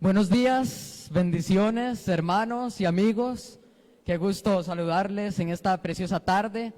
Buenos días, bendiciones, hermanos y amigos. Qué gusto saludarles en esta preciosa tarde,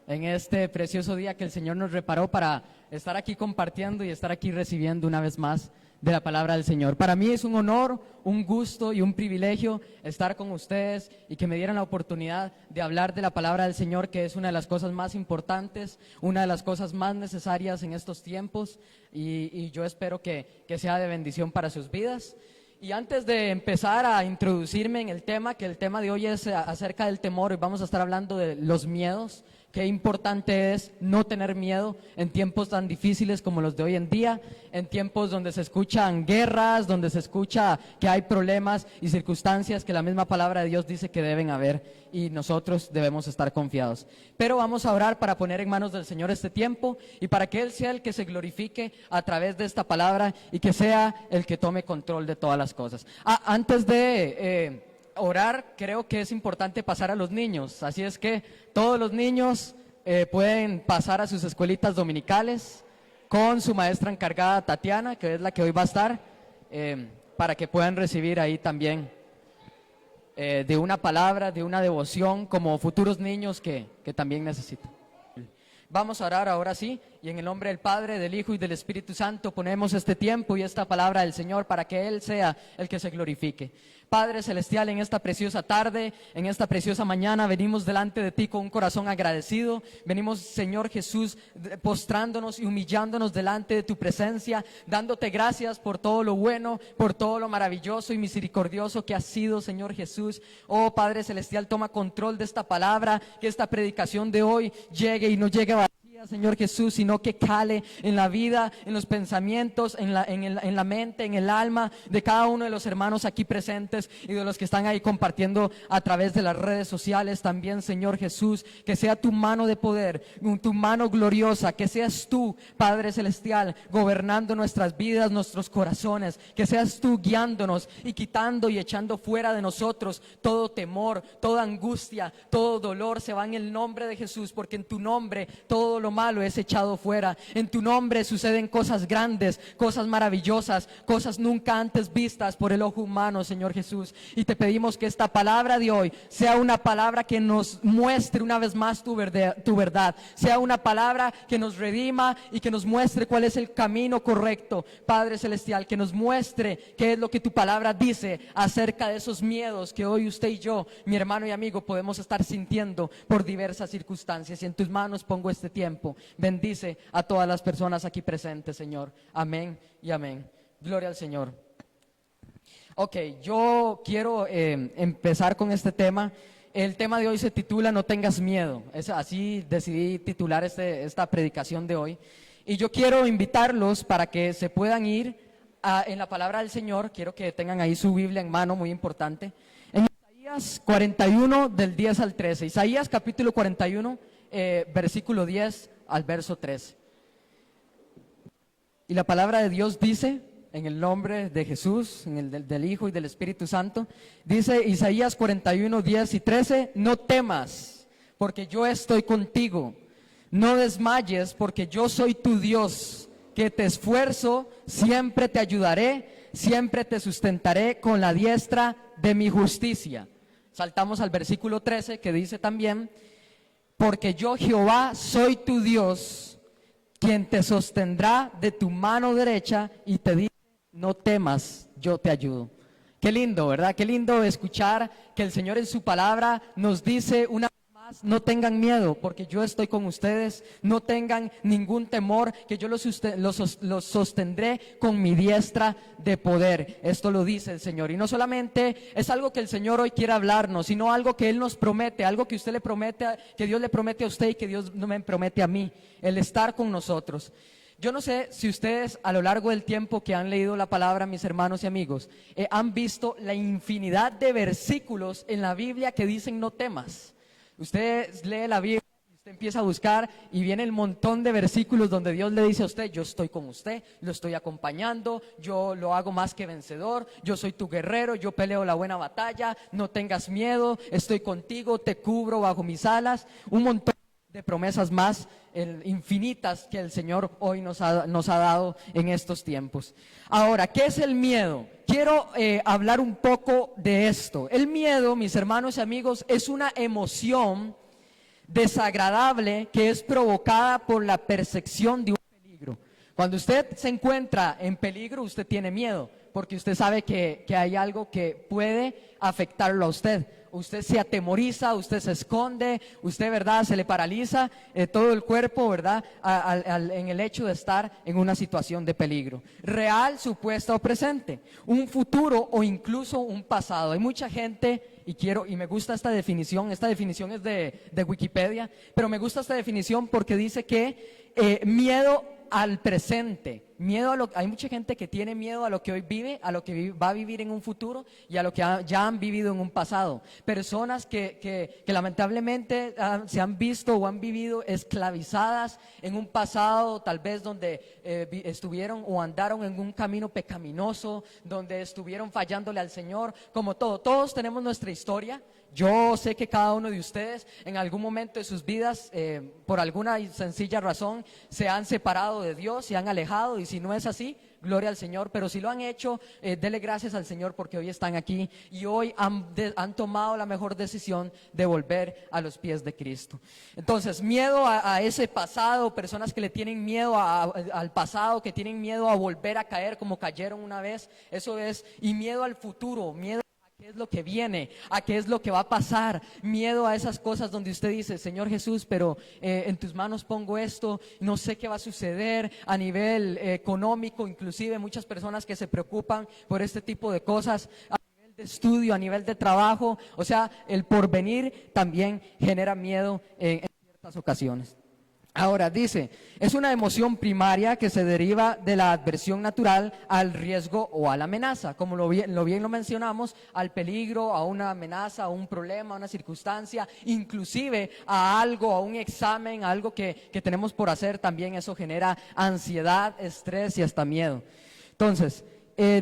en este precioso día que el Señor nos reparó para estar aquí compartiendo y estar aquí recibiendo una vez más de la palabra del Señor. Para mí es un honor, un gusto y un privilegio estar con ustedes y que me dieran la oportunidad de hablar de la palabra del Señor, que es una de las cosas más importantes, una de las cosas más necesarias en estos tiempos, y yo espero que sea de bendición para sus vidas. Y antes de empezar a introducirme en el tema, que el tema de hoy es acerca del temor, y vamos a estar hablando de los miedos. Qué importante es no tener miedo en tiempos tan difíciles como los de hoy en día, en tiempos donde se escuchan guerras, donde se escucha que hay problemas y circunstancias que la misma palabra de Dios dice que deben haber, y nosotros debemos estar confiados. Pero vamos a orar para poner en manos del Señor este tiempo y para que Él sea el que se glorifique a través de esta palabra y que sea el que tome control de todas las cosas. Antes de orar, creo que es importante pasar a los niños, así es que todos los niños pueden pasar a sus escuelitas dominicales con su maestra encargada Tatiana, que es la que hoy va a estar, para que puedan recibir ahí también de una palabra, de una devoción, como futuros niños que también necesitan. Vamos a orar ahora sí, y en el nombre del Padre, del Hijo y del Espíritu Santo ponemos este tiempo y esta palabra del Señor para que Él sea el que se glorifique. Padre Celestial, en esta preciosa tarde, en esta preciosa mañana, venimos delante de Ti con un corazón agradecido. Venimos, Señor Jesús, postrándonos y humillándonos delante de Tu presencia, dándote gracias por todo lo bueno, por todo lo maravilloso y misericordioso que has sido, Señor Jesús. Oh Padre Celestial, toma control de esta palabra, que esta predicación de hoy llegue y no llegue vacía, Señor Jesús, sino que cale en la vida, en los pensamientos, en la mente, en el alma de cada uno de los hermanos aquí presentes y de los que están ahí compartiendo a través de las redes sociales también, Señor Jesús. Que sea tu mano de poder, tu mano gloriosa, que seas tú, Padre Celestial, gobernando nuestras vidas, nuestros corazones, que seas tú guiándonos y quitando y echando fuera de nosotros todo temor, toda angustia, todo dolor. Se va en el nombre de Jesús, porque en tu nombre todo lo malo es echado fuera. En tu nombre suceden cosas grandes, cosas maravillosas, cosas nunca antes vistas por el ojo humano, Señor Jesús. Y te pedimos que esta palabra de hoy sea una palabra que nos muestre una vez más tu verdad, sea una palabra que nos redima y que nos muestre cuál es el camino correcto, Padre Celestial, que nos muestre qué es lo que tu palabra dice acerca de esos miedos que hoy usted y yo, mi hermano y amigo, podemos estar sintiendo por diversas circunstancias. Y en tus manos pongo este tiempo. Bendice a todas las personas aquí presentes, Señor. Amén y amén. Gloria al Señor. Ok, yo quiero empezar con este tema. El tema de hoy se titula No tengas miedo. Así decidí titular esta predicación de hoy. Y yo quiero invitarlos para que se puedan ir en la palabra del Señor. Quiero que tengan ahí su Biblia en mano, muy importante. En Isaías 41 del 10 al 13. Isaías capítulo 41, versículo 10 al verso 13. Y la palabra de Dios dice, en el nombre de Jesús, en el del Hijo y del Espíritu Santo, dice Isaías 41, 10 y 13: No temas, porque yo estoy contigo. No desmayes, porque yo soy tu Dios, que te esfuerzo, siempre te ayudaré, siempre te sustentaré con la diestra de mi justicia. Saltamos al versículo 13, que dice también: Porque yo, Jehová, soy tu Dios, quien te sostendrá de tu mano derecha y te dice: no temas, yo te ayudo. Qué lindo, ¿verdad? Qué lindo escuchar que el Señor en su palabra nos dice una vez más: no tengan miedo, porque yo estoy con ustedes. No tengan ningún temor, que yo los sostendré con mi diestra de poder. Esto lo dice el Señor. Y no solamente es algo que el Señor hoy quiere hablarnos, sino algo que Él nos promete, algo que usted le promete, que Dios le promete a usted y que Dios no me promete a mí, el estar con nosotros. Yo no sé si ustedes a lo largo del tiempo que han leído la palabra, mis hermanos y amigos, han visto la infinidad de versículos en la Biblia que dicen no temas. Usted lee la Biblia y usted empieza a buscar y viene el montón de versículos donde Dios le dice a usted: yo estoy con usted, lo estoy acompañando, yo lo hago más que vencedor, yo soy tu guerrero, yo peleo la buena batalla, no tengas miedo, estoy contigo, te cubro bajo mis alas. Un montón de promesas más infinitas que el Señor hoy nos ha dado en estos tiempos. Ahora, ¿qué es el miedo? Quiero hablar un poco de esto. El miedo, mis hermanos y amigos, es una emoción desagradable que es provocada por la percepción de un peligro. Cuando usted se encuentra en peligro, usted tiene miedo, porque usted sabe que hay algo que puede afectarlo a usted. Usted se atemoriza, usted se esconde, usted, ¿verdad?, se le paraliza todo el cuerpo, ¿verdad?, en el hecho de estar en una situación de peligro. Real, supuesta o presente, un futuro o incluso un pasado. Hay mucha gente, y me gusta esta definición es de Wikipedia, pero me gusta esta definición porque dice que miedo al presente, hay mucha gente que tiene miedo a lo que hoy vive, a lo que va a vivir en un futuro y a lo que ya han vivido en un pasado. Personas que lamentablemente se han visto o han vivido esclavizadas en un pasado, tal vez donde estuvieron o andaron en un camino pecaminoso, donde estuvieron fallándole al Señor, como todos tenemos nuestra historia. Yo sé que cada uno de ustedes en algún momento de sus vidas, por alguna sencilla razón, se han separado de Dios, se han alejado, y si no es así, gloria al Señor. Pero si lo han hecho, dele gracias al Señor porque hoy están aquí y hoy han tomado la mejor decisión de volver a los pies de Cristo. Entonces, miedo a ese pasado, personas que le tienen miedo al pasado, que tienen miedo a volver a caer como cayeron una vez, eso es, y miedo al futuro, miedo ¿qué es lo que viene? ¿A qué es lo que va a pasar? Miedo a esas cosas donde usted dice, Señor Jesús, pero en tus manos pongo esto, no sé qué va a suceder a nivel económico, inclusive muchas personas que se preocupan por este tipo de cosas, a nivel de estudio, a nivel de trabajo, o sea, el porvenir también genera miedo en ciertas ocasiones. Ahora dice, es una emoción primaria que se deriva de la adversión natural al riesgo o a la amenaza, como lo bien mencionamos, al peligro, a una amenaza, a un problema, a una circunstancia, inclusive a algo, a un examen, a algo que tenemos por hacer. También eso genera ansiedad, estrés y hasta miedo. Entonces,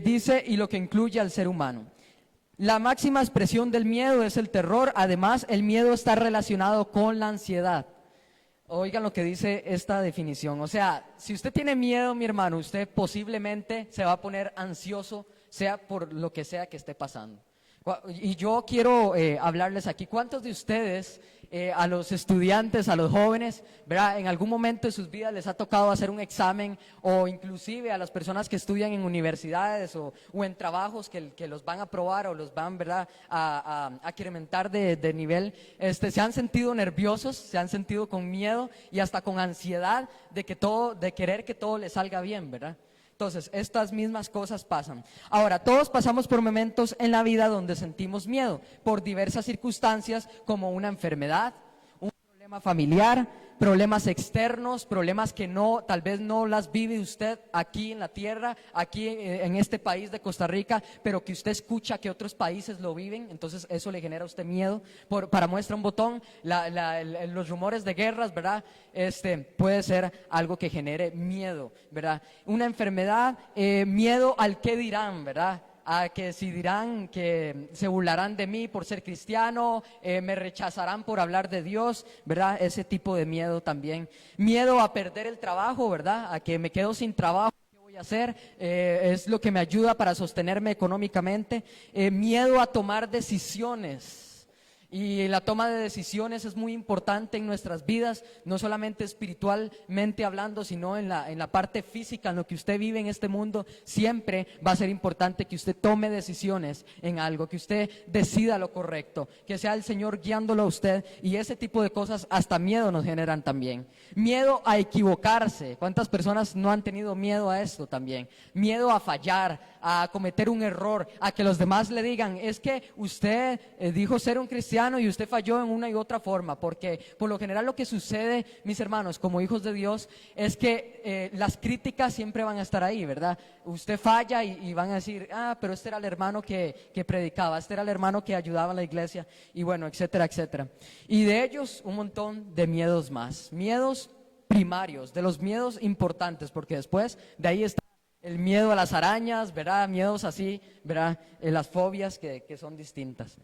dice, y lo que incluye al ser humano. La máxima expresión del miedo es el terror. Además, el miedo está relacionado con la ansiedad. Oigan lo que dice esta definición. O sea, si usted tiene miedo, mi hermano, usted posiblemente se va a poner ansioso, sea por lo que sea que esté pasando. Y yo quiero hablarles aquí, ¿cuántos de ustedes, a los estudiantes, a los jóvenes, ¿verdad?, en algún momento de sus vidas les ha tocado hacer un examen, o inclusive a las personas que estudian en universidades o en trabajos que los van a probar o los van, ¿verdad?, a incrementar de nivel, se han sentido nerviosos, se han sentido con miedo y hasta con ansiedad de querer que todo les salga bien, ¿verdad? Entonces, estas mismas cosas pasan. Ahora, todos pasamos por momentos en la vida donde sentimos miedo, por diversas circunstancias, como una enfermedad, un problema familiar, problemas externos, problemas que tal vez no las vive usted aquí en la tierra, aquí en este país de Costa Rica, pero que usted escucha que otros países lo viven, entonces eso le genera a usted miedo. Para muestra un botón, los rumores de guerras, ¿verdad? Puede ser algo que genere miedo, ¿verdad? Una enfermedad, miedo al qué dirán, ¿verdad? A que si dirán que se burlarán de mí por ser cristiano, me rechazarán por hablar de Dios, ¿verdad? Ese tipo de miedo también. Miedo a perder el trabajo, ¿verdad? A que me quedo sin trabajo. ¿Qué voy a hacer? Es lo que me ayuda para sostenerme económicamente. Miedo a tomar decisiones. Y la toma de decisiones es muy importante en nuestras vidas, no solamente espiritualmente hablando, sino en la parte física, en lo que usted vive en este mundo. Siempre va a ser importante que usted tome decisiones en algo, que usted decida lo correcto, que sea el Señor guiándolo a usted, y ese tipo de cosas hasta miedo nos generan también. Miedo a equivocarse. ¿Cuántas personas no han tenido miedo a esto también? Miedo a fallar, a cometer un error, a que los demás le digan, es que usted dijo ser un cristiano y usted falló en una y otra forma, porque por lo general lo que sucede, mis hermanos, como hijos de Dios, es que las críticas siempre van a estar ahí, ¿verdad? Usted falla y van a decir, pero este era el hermano que predicaba, este era el hermano que ayudaba a la iglesia, y bueno, etcétera, etcétera. Y de ellos un montón de miedos más, miedos primarios, de los miedos importantes, porque después de ahí está el miedo a las arañas, ¿verdad? Miedos así, ¿verdad? Las fobias que son distintas.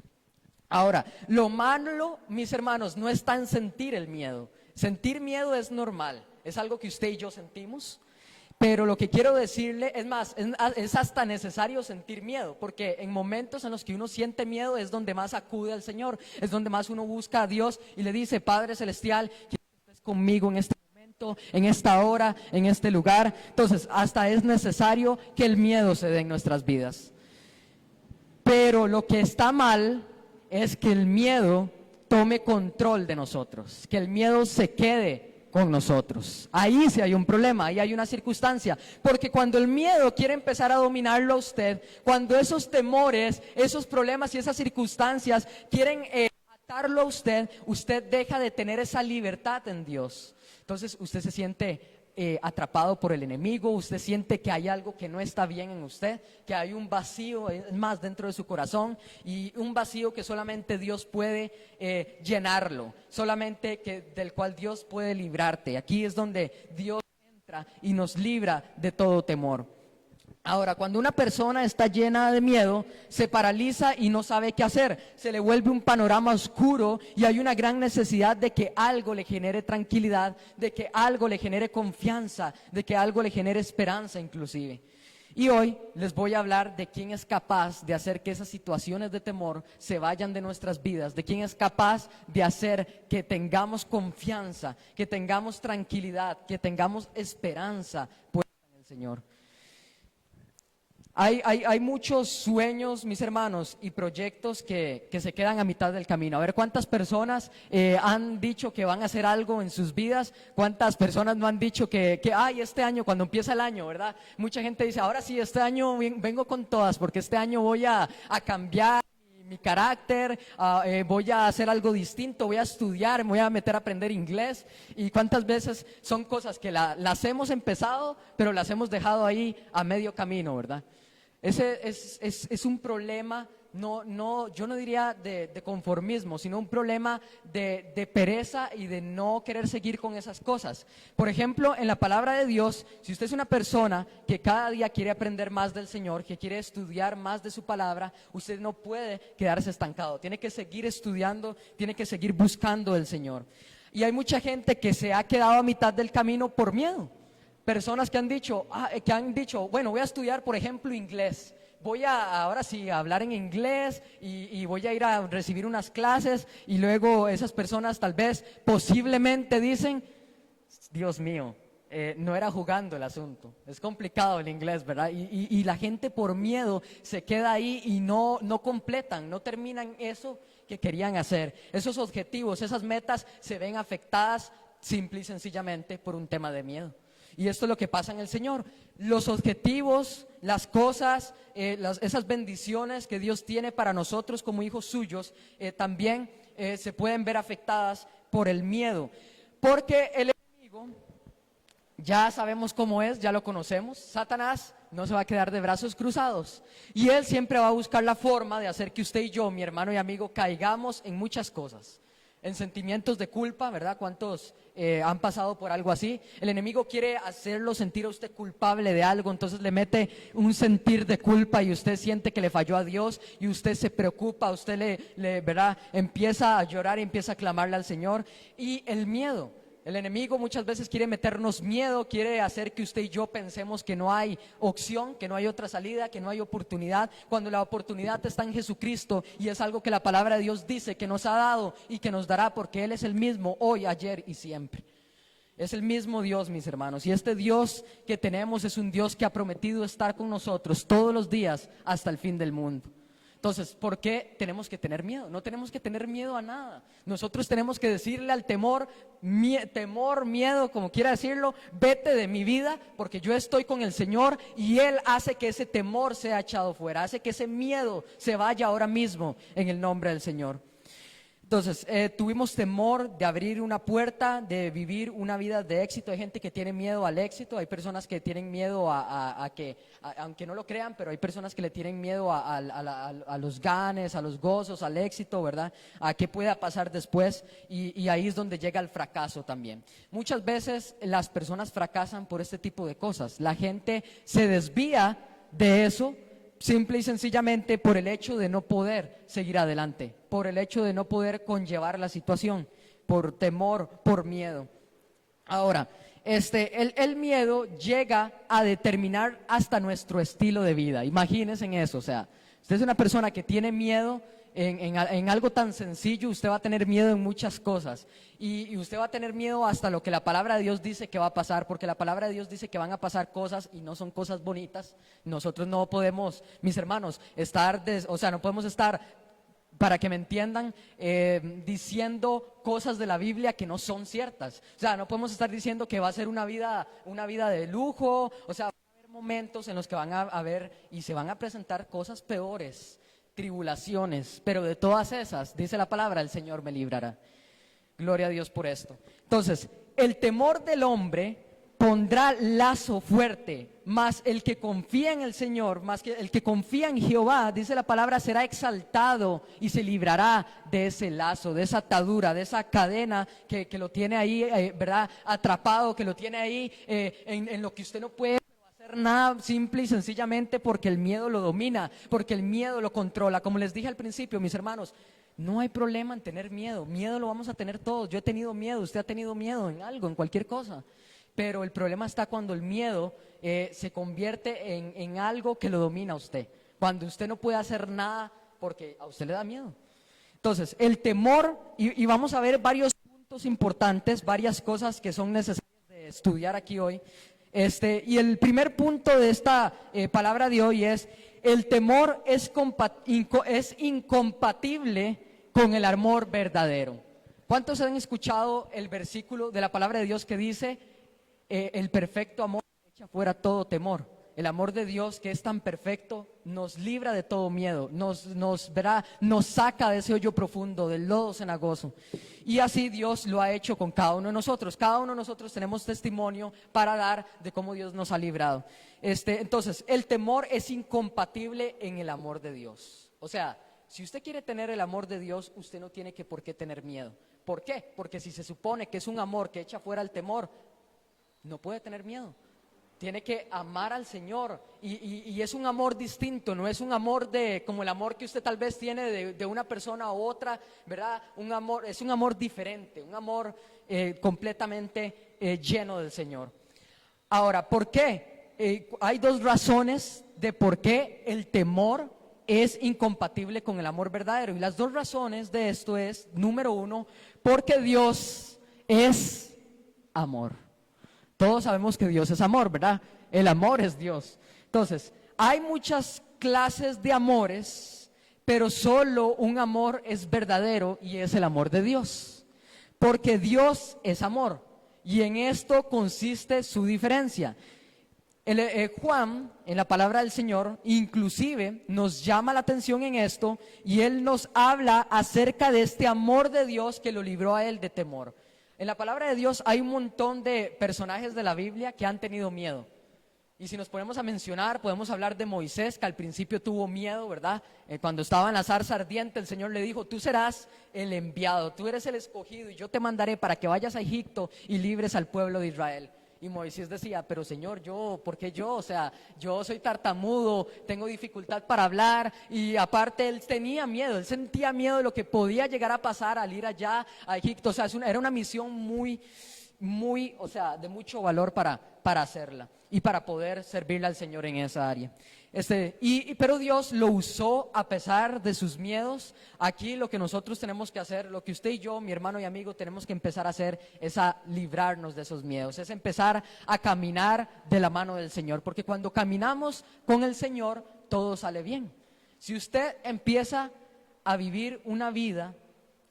Ahora, lo malo, mis hermanos, no está en sentir el miedo, Sentir miedo es normal, es algo que usted y yo sentimos. Pero lo que quiero decirle, es más, es hasta necesario sentir miedo, porque en momentos en los que uno siente miedo es donde más acude al Señor, es donde más uno busca a Dios y le dice: Padre Celestial, quiero que estés conmigo en este momento, en esta hora, en este lugar. Entonces, hasta es necesario que el miedo se dé en nuestras vidas. Pero lo que está mal es que el miedo tome control de nosotros, que el miedo se quede con nosotros. Ahí sí hay un problema, ahí hay una circunstancia, porque cuando el miedo quiere empezar a dominarlo a usted, cuando esos temores, esos problemas y esas circunstancias quieren atarlo a usted, usted deja de tener esa libertad en Dios. Entonces usted se siente atrapado por el enemigo, usted siente que hay algo que no está bien en usted, que hay un vacío más dentro de su corazón, y un vacío que solamente Dios puede llenarlo, solamente del cual Dios puede librarte. Aquí es donde Dios entra y nos libra de todo temor. Ahora, cuando una persona está llena de miedo, se paraliza y no sabe qué hacer, se le vuelve un panorama oscuro y hay una gran necesidad de que algo le genere tranquilidad, de que algo le genere confianza, de que algo le genere esperanza inclusive. Y hoy les voy a hablar de quién es capaz de hacer que esas situaciones de temor se vayan de nuestras vidas, de quién es capaz de hacer que tengamos confianza, que tengamos tranquilidad, que tengamos esperanza puesta en el Señor. Hay muchos sueños, mis hermanos, y proyectos que se quedan a mitad del camino. A ver, ¿cuántas personas han dicho que van a hacer algo en sus vidas? ¿Cuántas personas no han dicho que este año, cuando empieza el año, ¿verdad? Mucha gente dice: ahora sí, este año vengo con todas, porque este año voy a cambiar mi carácter, voy a hacer algo distinto, voy a estudiar, me voy a meter a aprender inglés. Y cuántas veces son cosas que las hemos empezado, pero las hemos dejado ahí a medio camino, ¿verdad? Ese es un problema, yo no diría de conformismo, sino un problema de pereza y de no querer seguir con esas cosas. Por ejemplo, en la palabra de Dios, si usted es una persona que cada día quiere aprender más del Señor, que quiere estudiar más de su palabra, usted no puede quedarse estancado, tiene que seguir estudiando, tiene que seguir buscando del Señor. Y hay mucha gente que se ha quedado a mitad del camino por miedo. Personas que han dicho, bueno, voy a estudiar, por ejemplo, inglés. Voy ahora sí a hablar en inglés y voy a ir a recibir unas clases, y luego esas personas tal vez posiblemente dicen: Dios mío, no era jugando el asunto, es complicado el inglés, ¿verdad? Y la gente por miedo se queda ahí y no completan, no terminan eso que querían hacer. Esos objetivos, esas metas se ven afectadas simple y sencillamente por un tema de miedo. Y esto es lo que pasa en el Señor. Los objetivos, las cosas, esas bendiciones que Dios tiene para nosotros como hijos suyos, también se pueden ver afectadas por el miedo. Porque el enemigo, ya sabemos cómo es, ya lo conocemos. Satanás no se va a quedar de brazos cruzados. Y él siempre va a buscar la forma de hacer que usted y yo, mi hermano y amigo, caigamos en muchas cosas. En sentimientos de culpa, ¿verdad? ¿Cuántos han pasado por algo así? El enemigo quiere hacerlo sentir a usted culpable de algo, entonces le mete un sentir de culpa y usted siente que le falló a Dios y usted se preocupa, usted ¿verdad? Empieza a llorar y empieza a clamarle al Señor. Y el miedo. El enemigo muchas veces quiere meternos miedo, quiere hacer que usted y yo pensemos que no hay opción, que no hay otra salida, que no hay oportunidad, cuando la oportunidad está en Jesucristo, y es algo que la palabra de Dios dice que nos ha dado y que nos dará, porque Él es el mismo hoy, ayer y siempre. Es el mismo Dios, mis hermanos, y este Dios que tenemos es un Dios que ha prometido estar con nosotros todos los días hasta el fin del mundo. Entonces, ¿por qué tenemos que tener miedo? No tenemos que tener miedo a nada. Nosotros tenemos que decirle al temor, miedo, como quiera decirlo: vete de mi vida, porque yo estoy con el Señor, y Él hace que ese temor sea echado fuera, hace que ese miedo se vaya ahora mismo en el nombre del Señor. Entonces, tuvimos temor de abrir una puerta, de vivir una vida de éxito. Hay gente que tiene miedo al éxito, hay personas que tienen miedo a que, aunque no lo crean, pero hay personas que le tienen miedo a los ganes, a los gozos, al éxito, ¿verdad? A qué pueda pasar después, y ahí es donde llega el fracaso también. Muchas veces las personas fracasan por este tipo de cosas. La gente se desvía de eso simple y sencillamente por el hecho de no poder seguir adelante, por el hecho de no poder conllevar la situación. por temor, por miedo. Ahora, el miedo llega a determinar hasta nuestro estilo de vida. Imagínense en eso, o sea, usted es una persona que tiene miedo en algo tan sencillo, usted va a tener miedo en muchas cosas. Y usted va a tener miedo hasta lo que la palabra de Dios dice que va a pasar, porque la palabra de Dios dice que van a pasar cosas y no son cosas bonitas. Nosotros no podemos, mis hermanos, no podemos estar, para que me entiendan, diciendo cosas de la Biblia que no son ciertas. O sea, no podemos estar diciendo que va a ser una vida de lujo. O sea, va a haber momentos en los que van a haber y se van a presentar cosas peores, tribulaciones, pero de todas esas, dice la palabra, el Señor me librará. Gloria a Dios por esto. Entonces, el temor del hombre pondrá lazo fuerte, mas el que confía en el Señor, más que el que confía en Jehová, dice la palabra, será exaltado y se librará de ese lazo, de esa atadura, de esa cadena que lo tiene ahí, ¿verdad? Atrapado, que lo tiene ahí en lo que usted no puede hacer nada, simple y sencillamente porque el miedo lo domina, porque el miedo lo controla. Como les dije al principio, mis hermanos, no hay problema en tener miedo. Miedo lo vamos a tener todos. Yo he tenido miedo, usted ha tenido miedo en algo, en cualquier cosa. Pero el problema está cuando el miedo se convierte en algo que lo domina a usted. Cuando usted no puede hacer nada porque a usted le da miedo. Entonces, el temor, y vamos a ver varios puntos importantes, varias cosas que son necesarias de estudiar aquí hoy. Y el primer punto de esta palabra de hoy es: el temor es incompatible con el amor verdadero. ¿Cuántos han escuchado el versículo de la palabra de Dios que dice: el perfecto amor echa fuera todo temor? El amor de Dios, que es tan perfecto, nos libra de todo miedo, nos saca de ese hoyo profundo, del lodo cenagoso. Y así Dios lo ha hecho con cada uno de nosotros. Cada uno de nosotros tenemos testimonio para dar de cómo Dios nos ha librado. Entonces, el temor es incompatible en el amor de Dios. O sea, si usted quiere tener el amor de Dios, usted no tiene por qué tener miedo. ¿Por qué? Porque si se supone que es un amor que echa fuera el temor, no puede tener miedo. Tiene que amar al Señor y es un amor distinto, no es un amor como el amor que usted tal vez tiene de una persona u otra, ¿verdad? Es un amor diferente, un amor completamente lleno del Señor. Ahora, ¿por qué? Hay dos razones de por qué el temor es incompatible con el amor verdadero. Y las dos razones de esto es: número uno, porque Dios es amor. Todos sabemos que Dios es amor, ¿verdad? El amor es Dios. Entonces, hay muchas clases de amores, pero solo un amor es verdadero y es el amor de Dios. Porque Dios es amor y en esto consiste su diferencia. Juan, en la palabra del Señor, inclusive nos llama la atención en esto y él nos habla acerca de este amor de Dios que lo libró a él de temor. En la palabra de Dios hay un montón de personajes de la Biblia que han tenido miedo. Y si nos ponemos a mencionar, podemos hablar de Moisés, que al principio tuvo miedo, ¿verdad? Cuando estaba en la zarza ardiente, el Señor le dijo: tú serás el enviado, tú eres el escogido y yo te mandaré para que vayas a Egipto y libres al pueblo de Israel. Y Moisés decía: pero Señor, ¿por qué yo? O sea, yo soy tartamudo, tengo dificultad para hablar. Y aparte él tenía miedo, él sentía miedo de lo que podía llegar a pasar al ir allá a Egipto. O sea, era una misión muy, o sea, de mucho valor para hacerla y para poder servirle al Señor en esa área. Pero Dios lo usó a pesar de sus miedos. Aquí lo que nosotros tenemos que hacer, lo que usted y yo, mi hermano y amigo, tenemos que empezar a hacer es a librarnos de esos miedos, es empezar a caminar de la mano del Señor, porque cuando caminamos con el Señor todo sale bien. Si usted empieza a vivir una vida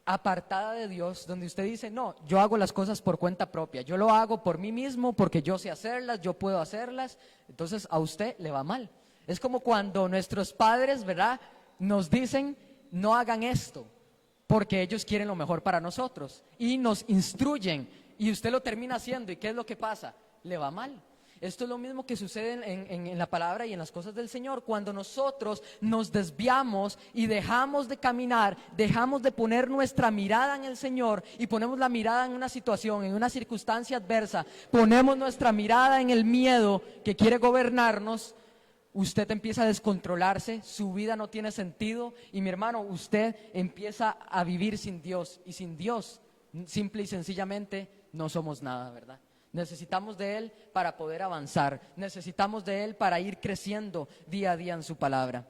apartada de Dios, donde usted dice: no, yo hago las cosas por cuenta propia, yo lo hago por mí mismo, porque yo sé hacerlas, yo puedo hacerlas, entonces a usted le va mal. Es como cuando nuestros padres, ¿verdad?, nos dicen: no hagan esto, porque ellos quieren lo mejor para nosotros y nos instruyen, y usted lo termina haciendo, ¿y qué es lo que pasa? Le va mal. Esto es lo mismo que sucede en la palabra y en las cosas del Señor. Cuando nosotros nos desviamos y dejamos de caminar, dejamos de poner nuestra mirada en el Señor y ponemos la mirada en una situación, en una circunstancia adversa, ponemos nuestra mirada en el miedo que quiere gobernarnos, usted empieza a descontrolarse, su vida no tiene sentido y, mi hermano, usted empieza a vivir sin Dios, y sin Dios simple y sencillamente no somos nada, ¿verdad? Necesitamos de Él para poder avanzar, necesitamos de Él para ir creciendo día a día en su palabra.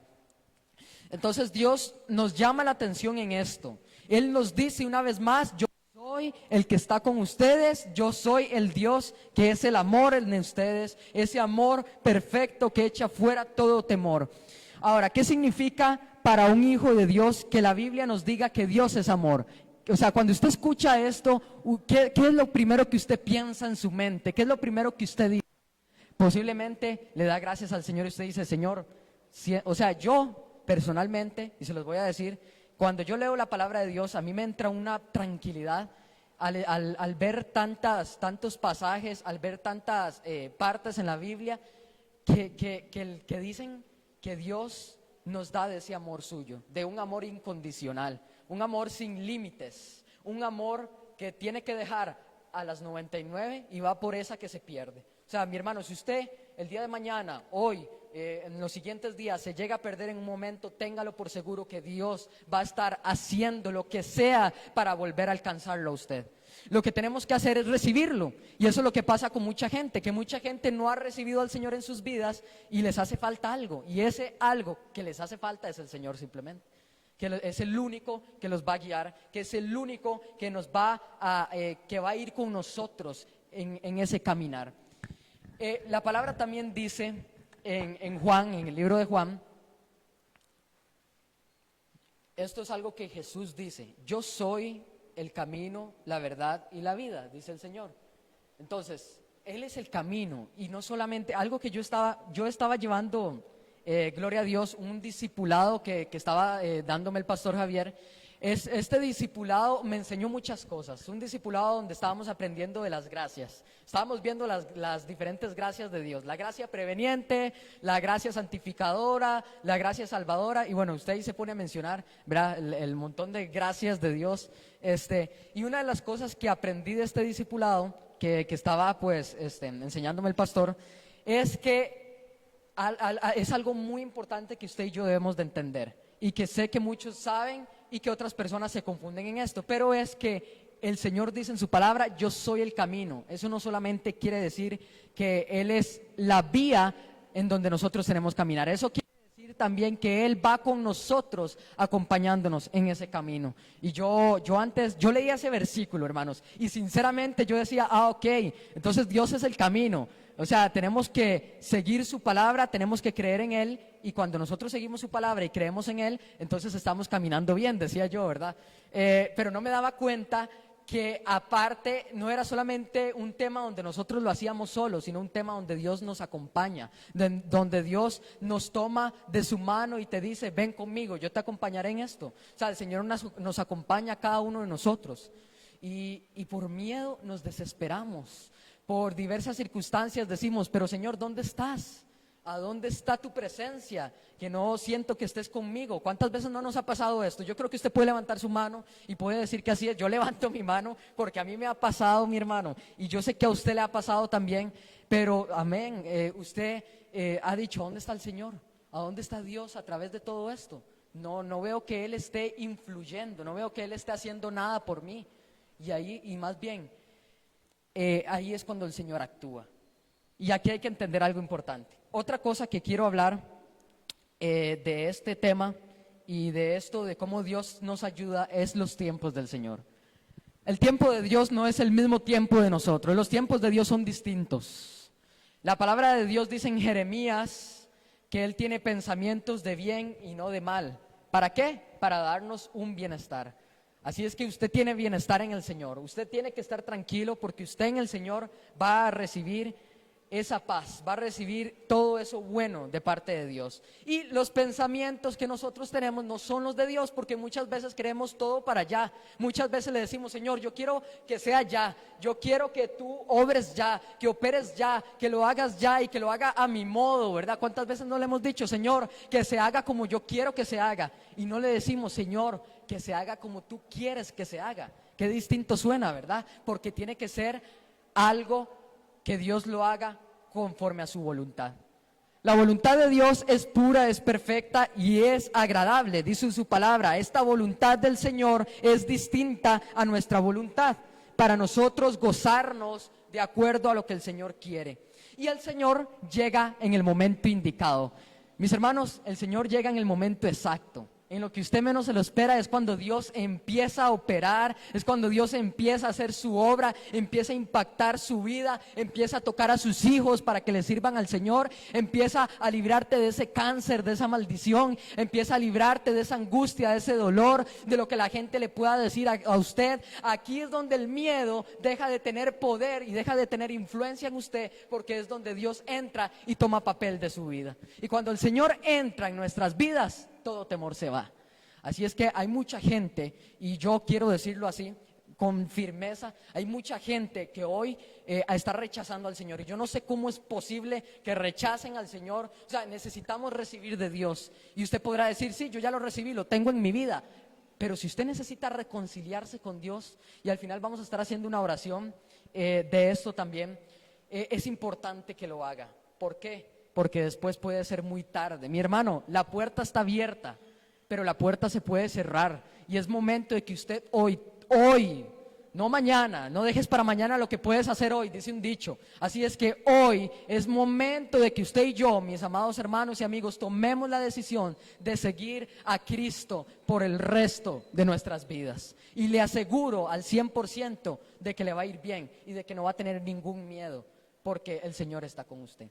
Entonces Dios nos llama la atención en esto. Él nos dice una vez más: yo soy el que está con ustedes, yo soy el Dios que es el amor en ustedes, ese amor perfecto que echa fuera todo temor. Ahora, ¿qué significa para un hijo de Dios que la Biblia nos diga que Dios es amor? O sea, cuando usted escucha esto, ¿qué es lo primero que usted piensa en su mente? ¿Qué es lo primero que usted dice? Posiblemente le da gracias al Señor y usted dice: Señor, o sea, yo personalmente, y se los voy a decir, cuando yo leo la palabra de Dios, a mí me entra una tranquilidad al ver tantos pasajes, al ver tantas partes en la Biblia que dicen que Dios nos da de ese amor suyo, de un amor incondicional, un amor sin límites, un amor que tiene que dejar a las 99 y va por esa que se pierde. O sea, mi hermano, si usted el día de mañana, hoy, en los siguientes días se llega a perder en un momento, téngalo por seguro que Dios va a estar haciendo lo que sea para volver a alcanzarlo a usted. Lo que tenemos que hacer es recibirlo, y eso es lo que pasa con mucha gente, que mucha gente no ha recibido al Señor en sus vidas y les hace falta algo, y ese algo que les hace falta es el Señor simplemente, que es el único que los va a guiar, que es el único que nos que va a ir con nosotros en ese caminar. La palabra también dice en Juan, en el libro de Juan, esto es algo que Jesús dice: yo soy el camino, la verdad y la vida, dice el Señor. Entonces, Él es el camino, y no solamente, algo que yo estaba llevando, gloria a Dios, un discipulado que estaba dándome el pastor Javier. Este discipulado me enseñó muchas cosas, un discipulado donde estábamos aprendiendo de las gracias, estábamos viendo las diferentes gracias de Dios, la gracia preveniente, la gracia santificadora, la gracia salvadora, y bueno, usted ahí se pone a mencionar, ¿verdad? El montón de gracias de Dios, y una de las cosas que aprendí de este discipulado, que estaba pues enseñándome el pastor, es que es algo muy importante que usted y yo debemos de entender, y que sé que muchos saben y que otras personas se confunden en esto, pero es que el Señor dice en su palabra: yo soy el camino. Eso no solamente quiere decir que Él es la vía en donde nosotros tenemos que caminar, eso quiere decir también que Él va con nosotros acompañándonos en ese camino. Y yo leía ese versículo, hermanos, y sinceramente yo decía: ok, entonces Dios es el camino. O sea, tenemos que seguir su palabra, tenemos que creer en Él, y cuando nosotros seguimos su palabra y creemos en Él, entonces estamos caminando bien, decía yo, ¿verdad? Pero no me daba cuenta que aparte no era solamente un tema donde nosotros lo hacíamos solos, sino un tema donde Dios nos acompaña, donde Dios nos toma de su mano y te dice: ven conmigo, yo te acompañaré en esto. O sea, el Señor nos acompaña a cada uno de nosotros, y por miedo nos desesperamos. Por diversas circunstancias decimos: pero Señor, ¿dónde estás? ¿A dónde está tu presencia? Que no siento que estés conmigo. ¿Cuántas veces no nos ha pasado esto? Yo creo que usted puede levantar su mano y puede decir que así es. Yo levanto mi mano porque a mí me ha pasado, mi hermano, y yo sé que a usted le ha pasado también. Pero amén, usted ha dicho: ¿dónde está el Señor? ¿A dónde está Dios a través de todo esto? No veo que Él esté influyendo, no veo que Él esté haciendo nada por mí. Y más bien, ahí es cuando el Señor actúa. Y aquí hay que entender algo importante. Otra cosa que quiero hablar de este tema y de esto, de cómo Dios nos ayuda, es los tiempos del Señor. El tiempo de Dios no es el mismo tiempo de nosotros. Los tiempos de Dios son distintos. La palabra de Dios dice en Jeremías que Él tiene pensamientos de bien y no de mal. ¿Para qué? Para darnos un bienestar. Así es que usted tiene bienestar en el Señor. Usted tiene que estar tranquilo porque usted en el Señor va a recibir esa paz, va a recibir todo eso bueno de parte de Dios. Y los pensamientos que nosotros tenemos no son los de Dios, porque muchas veces queremos todo para allá. Muchas veces le decimos: Señor, yo quiero que sea ya, yo quiero que tú obres ya, que operes ya, que lo hagas ya y que lo haga a mi modo, ¿verdad? ¿Cuántas veces no le hemos dicho: Señor, que se haga como yo quiero que se haga? Y no le decimos: Señor, que se haga como tú quieres que se haga. Qué distinto suena, ¿verdad? Porque tiene que ser algo que Dios lo haga conforme a su voluntad. La voluntad de Dios es pura, es perfecta y es agradable, dice su palabra. Esta voluntad del Señor es distinta a nuestra voluntad, para nosotros gozarnos de acuerdo a lo que el Señor quiere. Y el Señor llega en el momento indicado. Mis hermanos, el Señor llega en el momento exacto. En lo que usted menos se lo espera es cuando Dios empieza a operar, es cuando Dios empieza a hacer su obra, empieza a impactar su vida, empieza a tocar a sus hijos para que le sirvan al Señor, empieza a librarte de ese cáncer, de esa maldición, empieza a librarte de esa angustia, de ese dolor, de lo que la gente le pueda decir a usted. Aquí es donde el miedo deja de tener poder y deja de tener influencia en usted, porque es donde Dios entra y toma papel de su vida. Y cuando el Señor entra en nuestras vidas, todo temor se va. Así es que hay mucha gente, y yo quiero decirlo así con firmeza, hay mucha gente que hoy está rechazando al Señor, y yo no sé cómo es posible que rechacen al Señor. O sea, necesitamos recibir de Dios, y usted podrá decir, sí, yo ya lo recibí, lo tengo en mi vida, pero si usted necesita reconciliarse con Dios, y al final vamos a estar haciendo una oración de esto también, es importante que lo haga. ¿Por qué? Porque después puede ser muy tarde. Mi hermano, la puerta está abierta, pero la puerta se puede cerrar, y es momento de que usted hoy, no mañana, no dejes para mañana lo que puedes hacer hoy, dice un dicho. Así es que hoy es momento de que usted y yo, mis amados hermanos y amigos, tomemos la decisión de seguir a Cristo por el resto de nuestras vidas. Y le aseguro al 100% de que le va a ir bien y de que no va a tener ningún miedo, porque el Señor está con usted.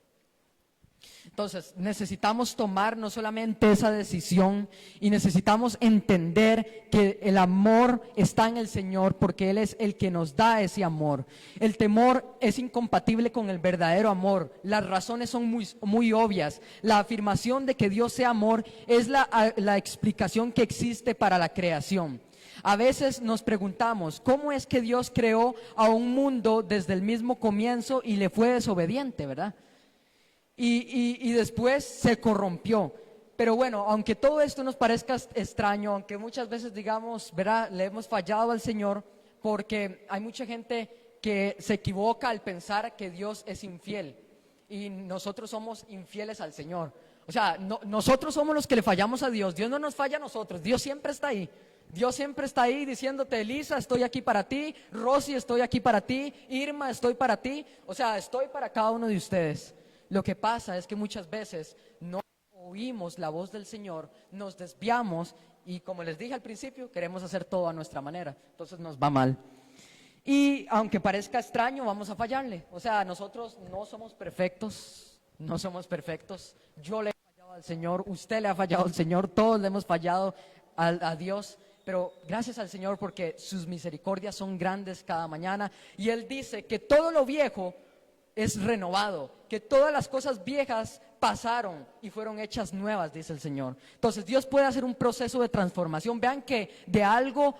Entonces necesitamos tomar no solamente esa decisión, y necesitamos entender que el amor está en el Señor, porque Él es el que nos da ese amor. El temor es incompatible con el verdadero amor. Las razones son muy obvias. La afirmación de que Dios sea amor es la explicación que existe para la creación. A veces nos preguntamos, ¿cómo es que Dios creó a un mundo desde el mismo comienzo y le fue desobediente, verdad? Y después se corrompió. Pero bueno, aunque todo esto nos parezca extraño, aunque muchas veces digamos, ¿verdad?, le hemos fallado al Señor, porque hay mucha gente que se equivoca al pensar que Dios es infiel, y nosotros somos infieles al Señor. O sea, nosotros somos los que le fallamos a Dios. Dios no nos falla a nosotros, Dios siempre está ahí. Dios siempre está ahí diciéndote, Elisa, estoy aquí para ti, Rosy, estoy aquí para ti, Irma, estoy para ti. O sea, estoy para cada uno de ustedes. Lo que pasa es que muchas veces no oímos la voz del Señor, nos desviamos, y como les dije al principio, queremos hacer todo a nuestra manera, entonces nos va mal. Y aunque parezca extraño, vamos a fallarle. O sea, nosotros no somos perfectos, Yo le he fallado al Señor, usted le ha fallado al Señor, todos le hemos fallado a Dios. Pero gracias al Señor, porque sus misericordias son grandes cada mañana, y Él dice que todo lo viejo es renovado, que todas las cosas viejas pasaron y fueron hechas nuevas, dice el Señor. Entonces Dios puede hacer un proceso de transformación. Vean que de algo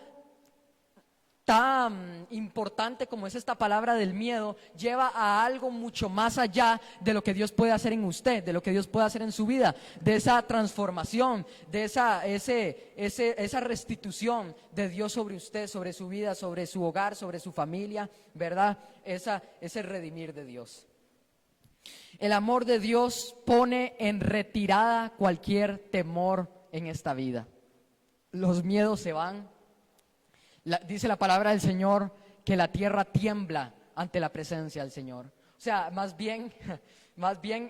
tan importante como es esta palabra del miedo, lleva a algo mucho más allá de lo que Dios puede hacer en usted, de lo que Dios puede hacer en su vida, de esa transformación, de esa restitución de Dios sobre usted, sobre su vida, sobre su hogar, sobre su familia, ¿verdad? Ese redimir de Dios. El amor de Dios pone en retirada cualquier temor en esta vida. Los miedos se van. Dice la palabra del Señor que la tierra tiembla ante la presencia del Señor. O sea, más bien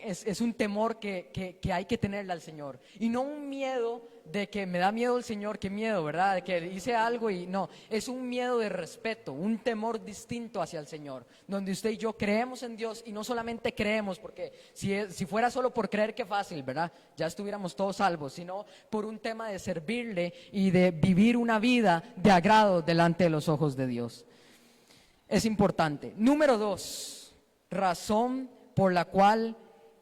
es un temor que hay que tenerle al Señor, y no un miedo de que me da miedo el Señor, qué miedo, ¿verdad?, de que hice algo, y no, es un miedo de respeto, un temor distinto hacia el Señor, donde usted y yo creemos en Dios, y no solamente creemos, porque si fuera solo por creer, qué fácil, ¿verdad?, ya estuviéramos todos salvos, sino por un tema de servirle y de vivir una vida de agrado delante de los ojos de Dios. Es importante. Número 2, razón por la cual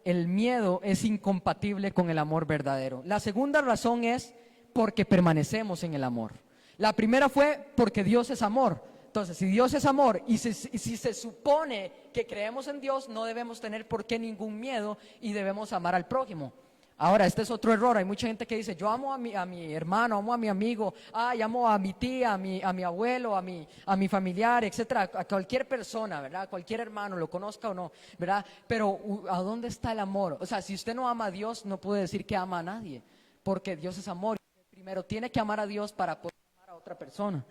el miedo es incompatible con el amor verdadero. La segunda razón es porque permanecemos en el amor. La primera fue porque Dios es amor. Entonces, si Dios es amor y si se supone que creemos en Dios, no debemos tener por qué ningún miedo y debemos amar al prójimo. Ahora, este es otro error. Hay mucha gente que dice, yo amo a mi hermano, amo a mi amigo, amo a mi tía, a mi abuelo, a mi familiar, etcétera, a cualquier persona, ¿verdad? Cualquier hermano, lo conozca o no, ¿verdad? Pero, ¿a dónde está el amor? O sea, si usted no ama a Dios, no puede decir que ama a nadie, porque Dios es amor. Primero tiene que amar a Dios para poder amar a otra persona.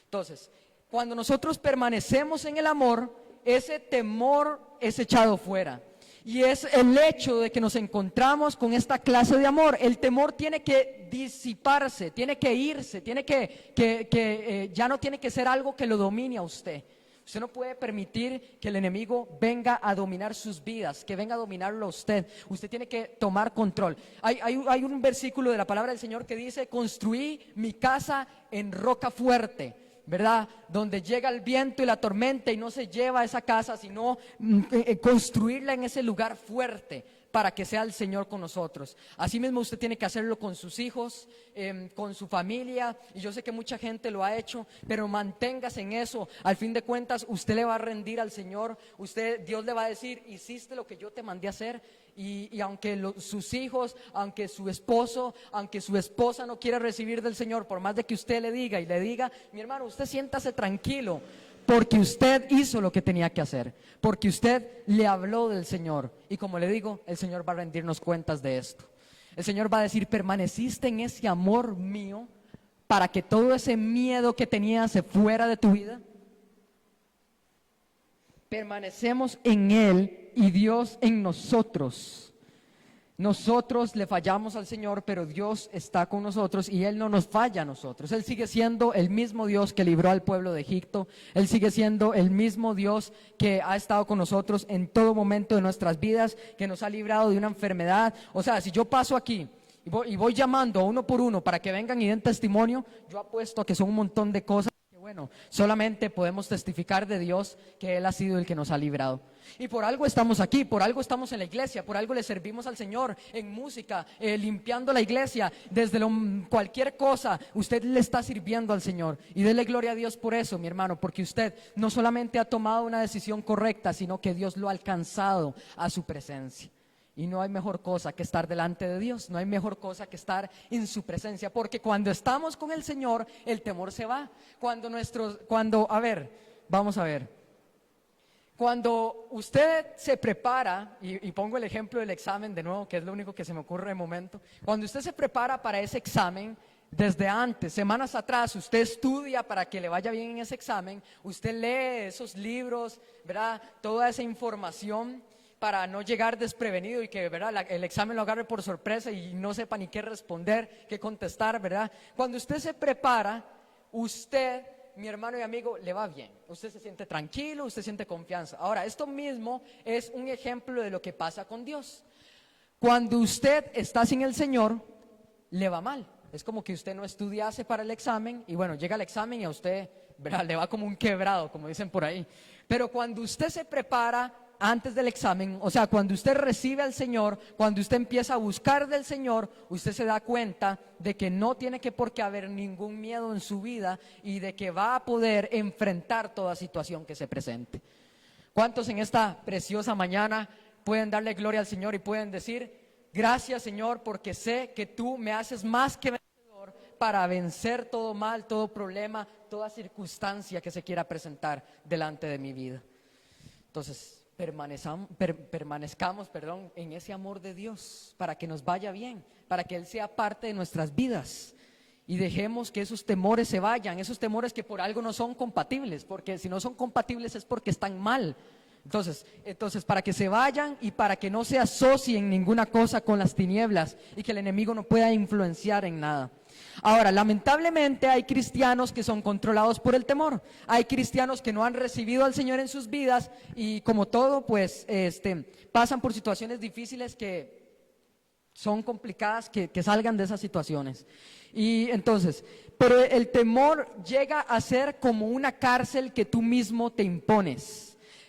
Entonces, cuando nosotros permanecemos en el amor, ese temor es echado fuera. Y es el hecho de que nos encontramos con esta clase de amor. El temor tiene que disiparse, tiene que irse, tiene ya no tiene que ser algo que lo domine a usted. Usted no puede permitir que el enemigo venga a dominar sus vidas, que venga a dominarlo a usted. Usted tiene que tomar control. Hay un versículo de la palabra del Señor que dice, construí mi casa en roca fuerte, ¿verdad? Donde llega el viento y la tormenta y no se lleva esa casa, sino construirla en ese lugar fuerte para que sea el Señor con nosotros. Así mismo usted tiene que hacerlo con sus hijos, con su familia, y yo sé que mucha gente lo ha hecho, pero manténgase en eso. Al fin de cuentas, usted le va a rendir al Señor, Dios le va a decir, hiciste lo que yo te mandé a hacer. Y aunque sus hijos, aunque su esposo, aunque su esposa no quiera recibir del Señor, por más de que usted le diga y le diga, mi hermano, usted siéntase tranquilo, porque usted hizo lo que tenía que hacer, porque usted le habló del Señor. Y como le digo, el Señor va a rendirnos cuentas de esto. El Señor va a decir, permaneciste en ese amor mío para que todo ese miedo que tenías se fuera de tu vida. Permanecemos en Él y Dios en nosotros. Nosotros le fallamos al Señor, pero Dios está con nosotros y Él no nos falla a nosotros. Él sigue siendo el mismo Dios que libró al pueblo de Egipto. Él sigue siendo el mismo Dios que ha estado con nosotros en todo momento de nuestras vidas, que nos ha librado de una enfermedad. O sea, si yo paso aquí y voy llamando uno por uno para que vengan y den testimonio, yo apuesto a que son un montón de cosas. Bueno, solamente podemos testificar de Dios que Él ha sido el que nos ha librado. Y por algo estamos aquí, por algo estamos en la iglesia, por algo le servimos al Señor en música, limpiando la iglesia, desde cualquier cosa, usted le está sirviendo al Señor. Y dele gloria a Dios por eso, mi hermano, porque usted no solamente ha tomado una decisión correcta, sino que Dios lo ha alcanzado a su presencia. Y no hay mejor cosa que estar delante de Dios, no hay mejor cosa que estar en su presencia, porque cuando estamos con el Señor, el temor se va. Vamos a ver, cuando usted se prepara, y pongo el ejemplo del examen de nuevo, que es lo único que se me ocurre de momento, cuando usted se prepara para ese examen, desde antes, semanas atrás, usted estudia para que le vaya bien en ese examen, usted lee esos libros, ¿verdad? Toda esa información, para no llegar desprevenido y que, ¿verdad?, el examen lo agarre por sorpresa y no sepa ni qué responder, qué contestar, ¿verdad? Cuando usted se prepara, usted, mi hermano y amigo, le va bien. Usted se siente tranquilo, usted siente confianza. Ahora, esto mismo es un ejemplo de lo que pasa con Dios. Cuando usted está sin el Señor, le va mal. Es como que usted no estudiase para el examen y bueno, llega el examen y a usted, ¿verdad?, le va como un quebrado, como dicen por ahí. Pero cuando usted se prepara antes del examen, o sea, cuando usted recibe al Señor, cuando usted empieza a buscar del Señor, usted se da cuenta de que no tiene por qué haber ningún miedo en su vida y de que va a poder enfrentar toda situación que se presente. ¿Cuántos en esta preciosa mañana pueden darle gloria al Señor y pueden decir, gracias Señor, porque sé que tú me haces más que vencedor para vencer todo mal, todo problema, toda circunstancia que se quiera presentar delante de mi vida? Entonces, permanezcamos en ese amor de Dios para que nos vaya bien, para que Él sea parte de nuestras vidas y dejemos que esos temores se vayan, esos temores que por algo no son compatibles, porque si no son compatibles es porque están mal. Entonces, para que se vayan y para que no se asocien ninguna cosa con las tinieblas y que el enemigo no pueda influenciar en nada. Ahora, lamentablemente hay cristianos que son controlados por el temor. Hay cristianos que no han recibido al Señor en sus vidas y como todo, pues, pasan por situaciones difíciles que son complicadas, que salgan de esas situaciones. Y entonces, pero el temor llega a ser como una cárcel que tú mismo te impones.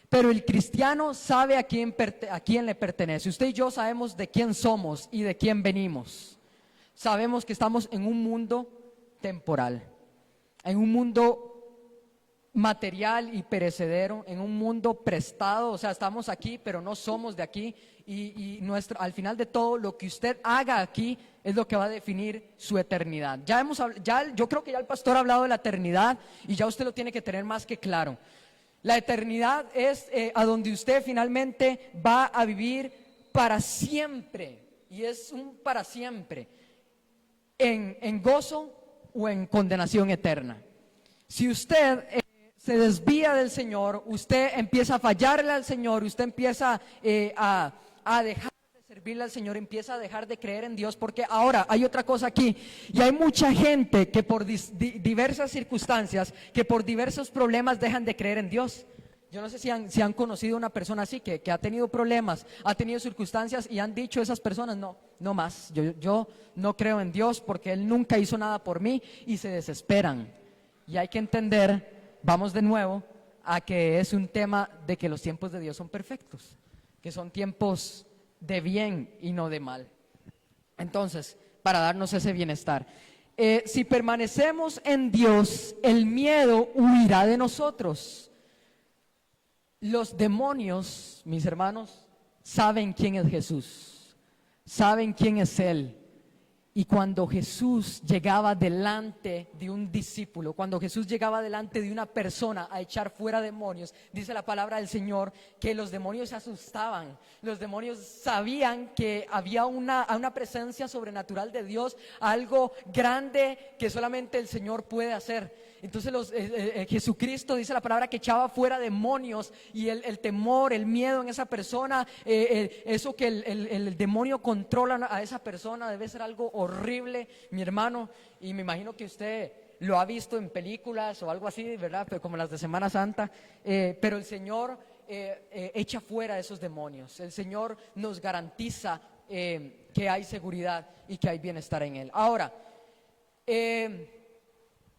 Pero el cristiano sabe a quién le pertenece. Usted y yo sabemos de quién somos y de quién venimos. Sabemos que estamos en un mundo temporal, en un mundo material y perecedero, en un mundo prestado. O sea, estamos aquí, pero no somos de aquí. al final de todo, lo que usted haga aquí es lo que va a definir su eternidad. Yo creo que ya el pastor ha hablado de la eternidad y ya usted lo tiene que tener más que claro. La eternidad es a donde usted finalmente va a vivir para siempre, y es un para siempre, en gozo o en condenación eterna. Si usted se desvía del Señor, usted empieza a fallarle al Señor, usted empieza a dejar de servirle al Señor, empieza a dejar de creer en Dios, porque ahora hay otra cosa aquí, y hay mucha gente que por diversas circunstancias, que por diversos problemas dejan de creer en Dios. Yo no sé si han conocido una persona así, que ha tenido problemas, ha tenido circunstancias y han dicho esas personas, no más, yo no creo en Dios porque Él nunca hizo nada por mí, y se desesperan. Y hay que entender, vamos de nuevo, a que es un tema de que los tiempos de Dios son perfectos, que son tiempos de bien y no de mal. Entonces, para darnos ese bienestar, si permanecemos en Dios, el miedo huirá de nosotros. Los demonios, mis hermanos, saben quién es Jesús, saben quién es Él. Y cuando Jesús llegaba delante de un discípulo, cuando Jesús llegaba delante de una persona a echar fuera demonios, dice la palabra del Señor que los demonios se asustaban. Los demonios sabían que había una presencia sobrenatural de Dios, algo grande que solamente el Señor puede hacer. Entonces Jesucristo, dice la palabra, que echaba fuera demonios, y el temor, el miedo en esa persona, eso que el demonio controla a esa persona, debe ser algo horrible, mi hermano. Y me imagino que usted lo ha visto en películas o algo así, ¿verdad? Pero como las de Semana Santa. Pero el Señor echa fuera esos demonios. El Señor nos garantiza que hay seguridad y que hay bienestar en Él. Ahora,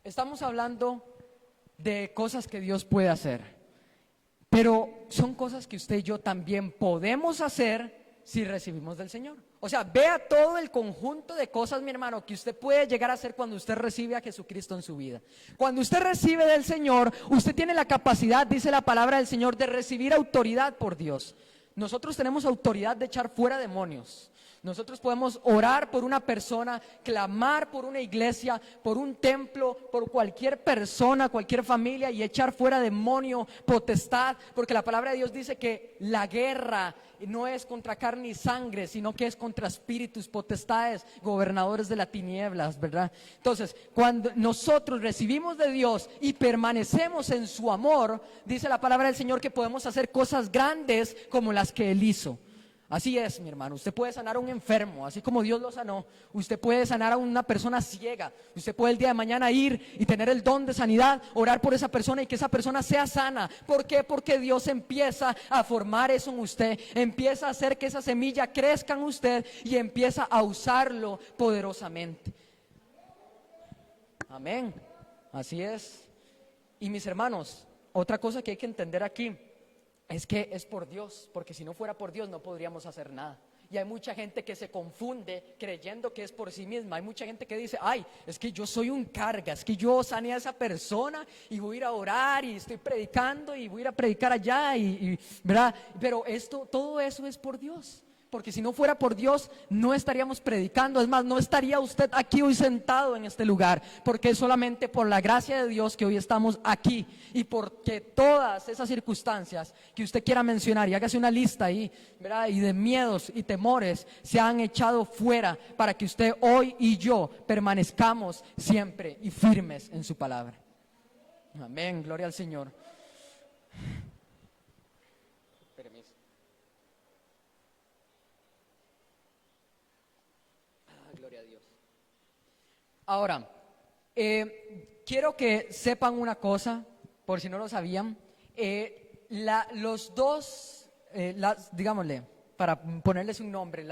estamos hablando de cosas que Dios puede hacer, pero son cosas que usted y yo también podemos hacer si recibimos del Señor. O sea, vea todo el conjunto de cosas, mi hermano, que usted puede llegar a hacer cuando usted recibe a Jesucristo en su vida. Cuando usted recibe del Señor, usted tiene la capacidad, dice la palabra del Señor, de recibir autoridad por Dios. Nosotros tenemos autoridad de echar fuera demonios. Nosotros podemos orar por una persona, clamar por una iglesia, por un templo, por cualquier persona, cualquier familia, y echar fuera demonio, potestad, porque la palabra de Dios dice que la guerra no es contra carne y sangre, sino que es contra espíritus, potestades, gobernadores de las tinieblas, ¿verdad? Entonces, cuando nosotros recibimos de Dios y permanecemos en su amor, dice la palabra del Señor que podemos hacer cosas grandes como las que Él hizo. Así es, mi hermano, usted puede sanar a un enfermo, así como Dios lo sanó. Usted puede sanar a una persona ciega. Usted puede el día de mañana ir y tener el don de sanidad, orar por esa persona y que esa persona sea sana. ¿Por qué? Porque Dios empieza a formar eso en usted, empieza a hacer que esa semilla crezca en usted y empieza a usarlo poderosamente. Amén, así es. Y mis hermanos, otra cosa que hay que entender aquí es que es por Dios, porque si no fuera por Dios no podríamos hacer nada. Y hay mucha gente que se confunde creyendo que es por sí misma. Hay mucha gente que dice, ay, es que yo soy un carga, es que yo sané a esa persona y voy a ir a orar y estoy predicando y voy a ir a predicar allá ¿verdad? Pero todo eso es por Dios. Porque si no fuera por Dios no estaríamos predicando. Es más, no estaría usted aquí hoy sentado en este lugar, porque es solamente por la gracia de Dios que hoy estamos aquí, y porque todas esas circunstancias que usted quiera mencionar, y hágase una lista ahí, ¿verdad? Y de miedos y temores se han echado fuera para que usted hoy y yo permanezcamos siempre y firmes en su palabra. Amén, gloria al Señor. Ahora, quiero que sepan una cosa, por si no lo sabían. Los dos, digámosle, para ponerles un nombre,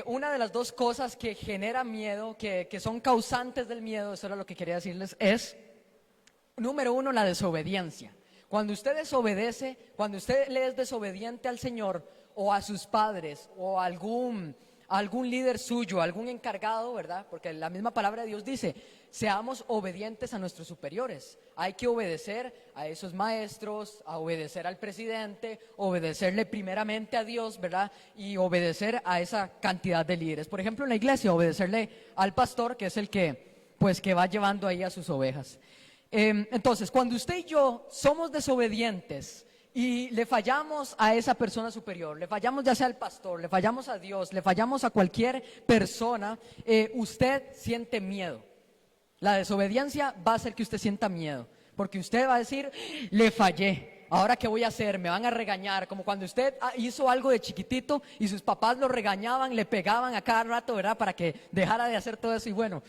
una de las dos cosas que genera miedo, que son causantes del miedo, eso era lo que quería decirles, es, número uno, la desobediencia. Cuando usted desobedece, cuando usted le es desobediente al Señor o a sus padres o a algún a algún líder suyo, a algún encargado, ¿verdad? Porque la misma palabra de Dios dice, seamos obedientes a nuestros superiores. Hay que obedecer a esos maestros, a obedecer al presidente, obedecerle primeramente a Dios, ¿verdad? Y obedecer a esa cantidad de líderes. Por ejemplo, en la iglesia, obedecerle al pastor, que es el que, pues, que va llevando ahí a sus ovejas. Entonces, cuando usted y yo somos desobedientes y le fallamos a esa persona superior, le fallamos ya sea al pastor, le fallamos a Dios, le fallamos a cualquier persona, usted siente miedo. La desobediencia va a hacer que usted sienta miedo, porque usted va a decir, le fallé, ¿ahora qué voy a hacer? Me van a regañar, como cuando usted hizo algo de chiquitito y sus papás lo regañaban, le pegaban a cada rato, ¿verdad? Para que dejara de hacer todo eso y bueno,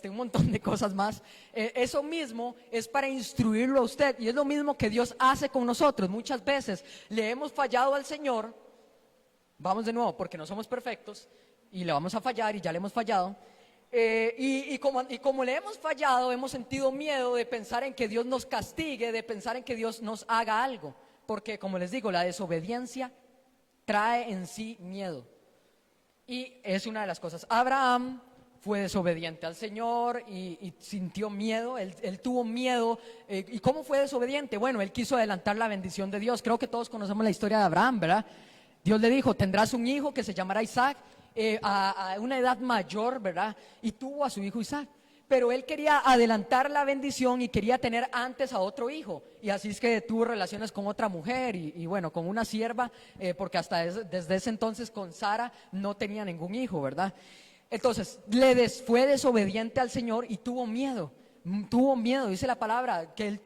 un montón de cosas más. Eso mismo es para instruirlo a usted y es lo mismo que Dios hace con nosotros. Muchas veces le hemos fallado al Señor, vamos de nuevo, porque no somos perfectos y le vamos a fallar y ya le hemos fallado. Y como le hemos fallado, hemos sentido miedo de pensar en que Dios nos castigue, de pensar en que Dios nos haga algo, porque como les digo, la desobediencia trae en sí miedo y es una de las cosas. Abraham fue desobediente al Señor y sintió miedo, él tuvo miedo. ¿Y cómo fue desobediente? Bueno, él quiso adelantar la bendición de Dios. Creo que todos conocemos la historia de Abraham, ¿verdad? Dios le dijo, tendrás un hijo que se llamará Isaac. A una edad mayor, ¿verdad? Y tuvo a su hijo Isaac. Pero él quería adelantar la bendición y quería tener antes a otro hijo. Y así es que tuvo relaciones con otra mujer y bueno, con una sierva, porque hasta desde ese entonces con Sara no tenía ningún hijo, ¿verdad? Entonces, fue desobediente al Señor y tuvo miedo. Tuvo miedo, dice la palabra, que él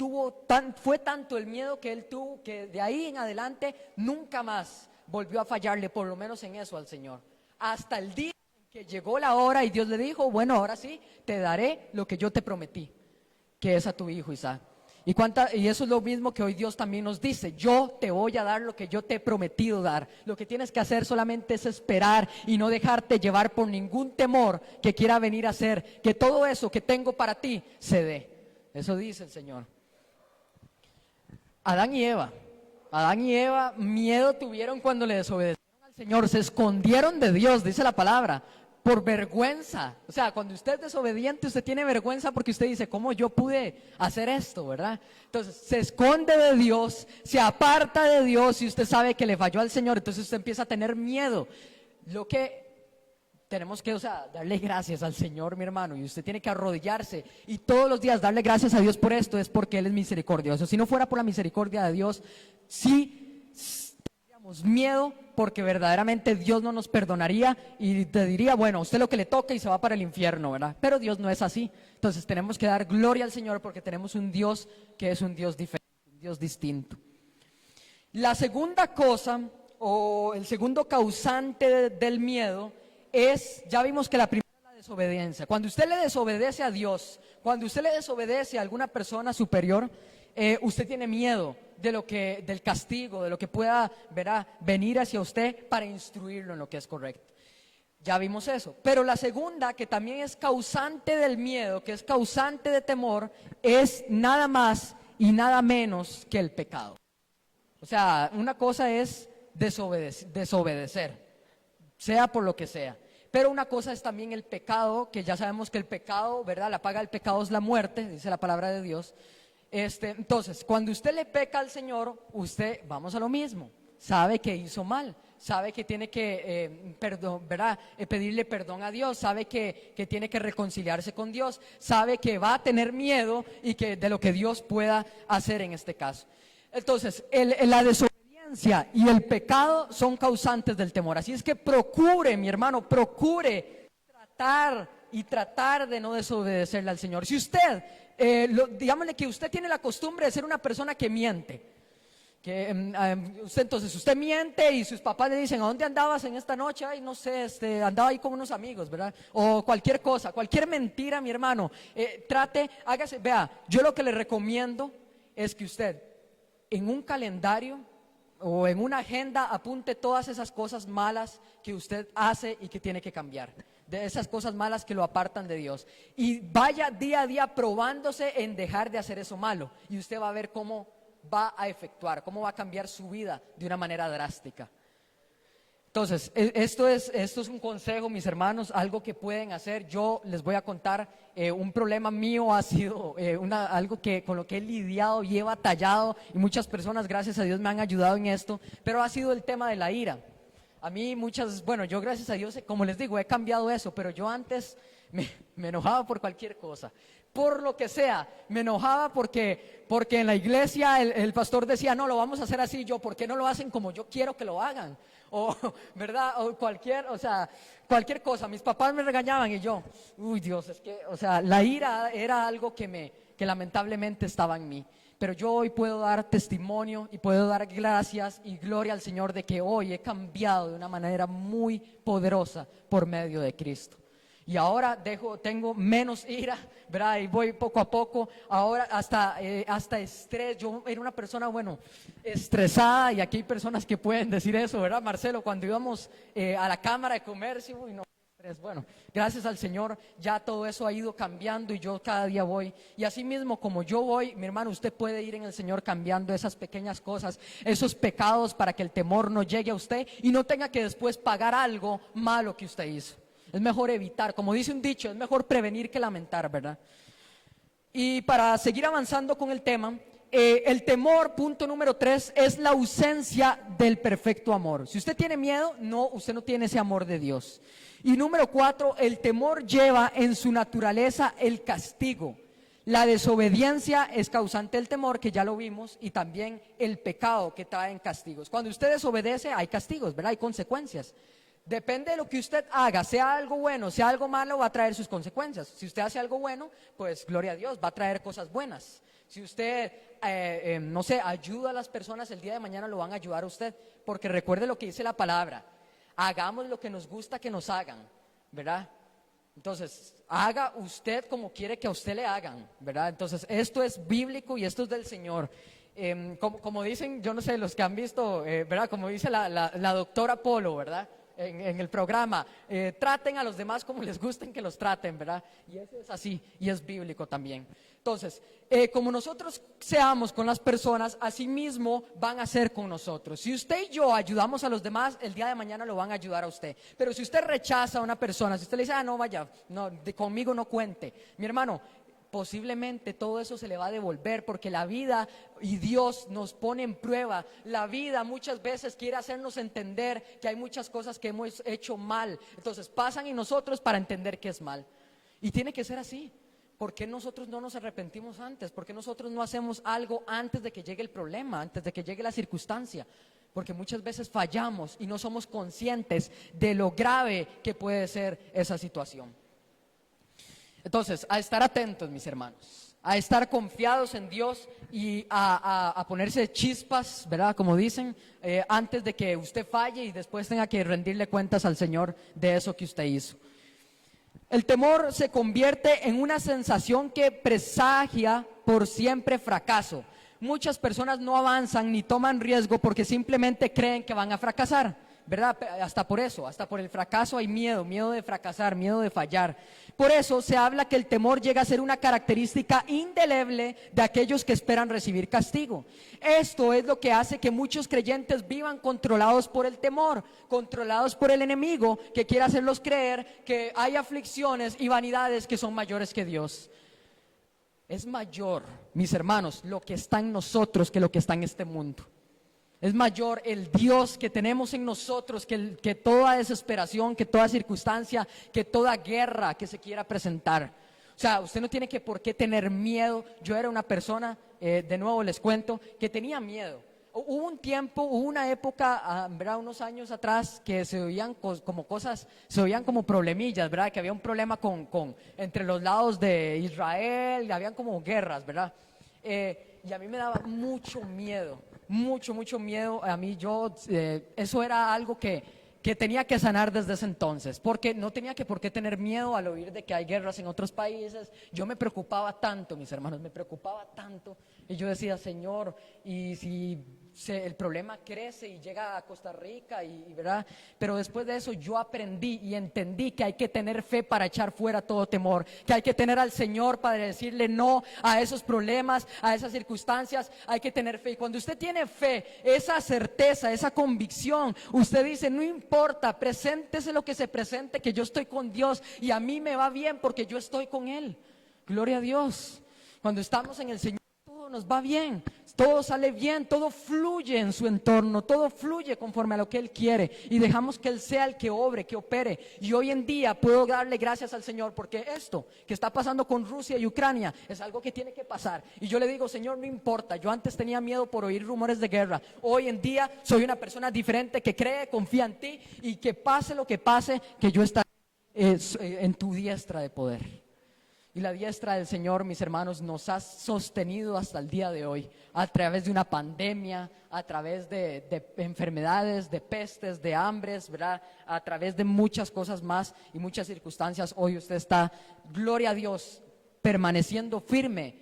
fue tanto el miedo que él tuvo, que de ahí en adelante nunca más volvió a fallarle, por lo menos en eso, al Señor. Hasta el día en que llegó la hora y Dios le dijo, bueno, ahora sí, te daré lo que yo te prometí, que es a tu hijo Isaac. Y eso es lo mismo que hoy Dios también nos dice, yo te voy a dar lo que yo te he prometido dar. Lo que tienes que hacer solamente es esperar y no dejarte llevar por ningún temor que quiera venir a hacer, que todo eso que tengo para ti se dé. Eso dice el Señor. Adán y Eva, miedo tuvieron cuando le desobedecieron al Señor, se escondieron de Dios, dice la palabra, por vergüenza. O sea, cuando usted es desobediente, usted tiene vergüenza porque usted dice, ¿cómo yo pude hacer esto, verdad? Entonces, se esconde de Dios, se aparta de Dios y usted sabe que le falló al Señor, entonces usted empieza a tener miedo. Lo que tenemos que, darle gracias al Señor, mi hermano, y usted tiene que arrodillarse y todos los días darle gracias a Dios por esto, es porque Él es misericordioso. Si no fuera por la misericordia de Dios, sí tendríamos miedo, porque verdaderamente Dios no nos perdonaría y te diría, bueno, a usted lo que le toca y se va para el infierno, ¿verdad? Pero Dios no es así. Entonces tenemos que dar gloria al Señor porque tenemos un Dios que es un Dios diferente, un Dios distinto. La segunda cosa, o el segundo causante del miedo, ya vimos que la primera es la desobediencia. Cuando usted le desobedece a Dios, cuando usted le desobedece a alguna persona superior, usted tiene miedo del castigo, de lo que pueda venir hacia usted para instruirlo en lo que es correcto. Ya vimos eso. Pero la segunda, que también es causante del miedo, que es causante de temor, es nada más y nada menos que el pecado. O sea, una cosa es desobedecer, sea por lo que sea. Pero una cosa es también el pecado, que ya sabemos que el pecado, ¿verdad? La paga del pecado es la muerte, dice la palabra de Dios. Entonces, cuando usted le peca al Señor, usted, vamos a lo mismo, sabe que hizo mal, sabe que tiene que pedirle perdón a Dios, sabe que tiene que reconciliarse con Dios, sabe que va a tener miedo y que de lo que Dios pueda hacer en este caso. Entonces, la desobediencia y el pecado son causantes del temor. Así es que procure, mi hermano, procure tratar de no desobedecerle al Señor. Si usted, digámosle que usted tiene la costumbre de ser una persona que miente, usted miente y sus papás le dicen, ¿a dónde andabas en esta noche? Ay, no sé, andaba ahí con unos amigos, ¿verdad? O cualquier cosa, cualquier mentira, mi hermano, hágase, vea, yo lo que le recomiendo es que usted en un calendario o en una agenda apunte todas esas cosas malas que usted hace y que tiene que cambiar, de esas cosas malas que lo apartan de Dios, y vaya día a día probándose en dejar de hacer eso malo, y usted va a ver cómo va a efectuar, cómo va a cambiar su vida de una manera drástica. Entonces, esto es un consejo, mis hermanos, algo que pueden hacer. Yo les voy a contar, un problema mío ha sido algo con lo que he lidiado y he batallado, y muchas personas, gracias a Dios, me han ayudado en esto, pero ha sido el tema de la ira. A mí bueno, yo gracias a Dios, como les digo, he cambiado eso, pero yo antes me enojaba por cualquier cosa, por lo que sea, me enojaba porque en la iglesia el pastor decía, no, lo vamos a hacer así. Yo, ¿por qué no lo hacen como yo quiero que lo hagan? O, ¿verdad? O cualquier cosa. Mis papás me regañaban y yo, uy, Dios, es que, o sea, la ira era algo que lamentablemente estaba en mí. Pero yo hoy puedo dar testimonio y puedo dar gracias y gloria al Señor de que hoy he cambiado de una manera muy poderosa por medio de Cristo. Y ahora tengo menos ira, ¿verdad? Y voy poco a poco, ahora hasta estrés. Yo era una persona, bueno, estresada, y aquí hay personas que pueden decir eso, ¿verdad, Marcelo? Cuando íbamos a la Cámara de Comercio, uy, no, estrés. Bueno, gracias al Señor ya todo eso ha ido cambiando y yo cada día voy. Y así mismo como yo voy, mi hermano, usted puede ir en el Señor cambiando esas pequeñas cosas, esos pecados, para que el temor no llegue a usted y no tenga que después pagar algo malo que usted hizo. Es mejor evitar, como dice un dicho, es mejor prevenir que lamentar, ¿verdad? Y para seguir avanzando con el tema, el temor, punto número 3, es la ausencia del perfecto amor. Si usted tiene miedo, usted no tiene ese amor de Dios. Y número 4, el temor lleva en su naturaleza el castigo. La desobediencia es causante del temor, que ya lo vimos, y también el pecado que trae en castigos. Cuando usted desobedece, hay castigos, ¿verdad? Hay consecuencias. Depende de lo que usted haga, sea algo bueno, sea algo malo, va a traer sus consecuencias. Si usted hace algo bueno, pues gloria a Dios, va a traer cosas buenas. Si usted, no sé, ayuda a las personas, el día de mañana lo van a ayudar a usted, porque recuerde lo que dice la palabra: hagamos lo que nos gusta que nos hagan, ¿verdad? Entonces, haga usted como quiere que a usted le hagan, ¿verdad? Entonces, esto es bíblico y esto es del Señor. Como dicen, yo no sé, los que han visto, ¿verdad? Como dice la doctora Polo, ¿verdad? En el programa, traten a los demás como les gusten que los traten, ¿verdad? Y eso es así, y es bíblico también. Entonces, como nosotros seamos con las personas, así mismo van a ser con nosotros. Si usted y yo ayudamos a los demás, el día de mañana lo van a ayudar a usted. Pero si usted rechaza a una persona, si usted le dice, no, vaya, no, conmigo no cuente, mi hermano, posiblemente todo eso se le va a devolver, porque la vida y Dios nos pone en prueba. La vida muchas veces quiere hacernos entender que hay muchas cosas que hemos hecho mal. Entonces pasan en nosotros para entender que es mal. Y tiene que ser así. ¿Por qué nosotros no nos arrepentimos antes? ¿Por qué nosotros no hacemos algo antes de que llegue el problema, antes de que llegue la circunstancia? Porque muchas veces fallamos y no somos conscientes de lo grave que puede ser esa situación. Entonces, a estar atentos, mis hermanos, a estar confiados en Dios y a ponerse chispas, ¿verdad? Como dicen, antes de que usted falle y después tenga que rendirle cuentas al Señor de eso que usted hizo. El temor se convierte en una sensación que presagia por siempre fracaso. Muchas personas no avanzan ni toman riesgo porque simplemente creen que van a fracasar, ¿verdad? Hasta por eso, hasta por el fracaso hay miedo de fracasar, miedo de fallar. Por eso se habla que el temor llega a ser una característica indeleble de aquellos que esperan recibir castigo. Esto es lo que hace que muchos creyentes vivan controlados por el temor, controlados por el enemigo, que quiere hacerlos creer que hay aflicciones y vanidades que son mayores que Dios. Es mayor, mis hermanos, lo que está en nosotros que lo que está en este mundo. Es mayor el Dios que tenemos en nosotros que toda desesperación, que toda circunstancia, que toda guerra que se quiera presentar. O sea, usted no tiene por qué tener miedo. Yo era una persona, de nuevo les cuento, que tenía miedo. Hubo un tiempo, hubo una época, ¿verdad? Unos años atrás, que se oían como cosas, se oían como problemillas, ¿verdad? Que había un problema entre los lados de Israel, habían como guerras, ¿verdad? Y a mí me daba mucho miedo. Mucho miedo. A mí eso era algo que tenía que sanar desde ese entonces, porque no tenía por qué tener miedo al oír de que hay guerras en otros países. Yo me preocupaba tanto, mis hermanos, me preocupaba tanto, y yo decía, Señor, y si el problema crece y llega a Costa Rica ¿verdad? Pero después de eso yo aprendí y entendí que hay que tener fe para echar fuera todo temor, que hay que tener al Señor para decirle no a esos problemas, a esas circunstancias. Hay que tener fe, y cuando usted tiene fe, esa certeza, esa convicción, usted dice: no importa, preséntese lo que se presente, que yo estoy con Dios y a mí me va bien porque yo estoy con Él. Gloria a Dios. Cuando estamos en el Señor, todo nos va bien, todo sale bien, todo fluye en su entorno, todo fluye conforme a lo que Él quiere, y dejamos que Él sea el que obre, que opere. Y hoy en día puedo darle gracias al Señor, porque esto que está pasando con Rusia y Ucrania es algo que tiene que pasar, y yo le digo: Señor, no importa. Yo antes tenía miedo por oír rumores de guerra, hoy en día soy una persona diferente, que cree, confía en ti, y que pase lo que pase, que yo estaré en tu diestra de poder. Y la diestra del Señor, mis hermanos, nos ha sostenido hasta el día de hoy, a través de una pandemia, a través de enfermedades, de pestes, de hambres, ¿verdad? A través de muchas cosas más y muchas circunstancias. Hoy usted está, gloria a Dios, permaneciendo firme,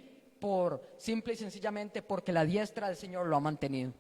simple y sencillamente porque la diestra del Señor lo ha mantenido.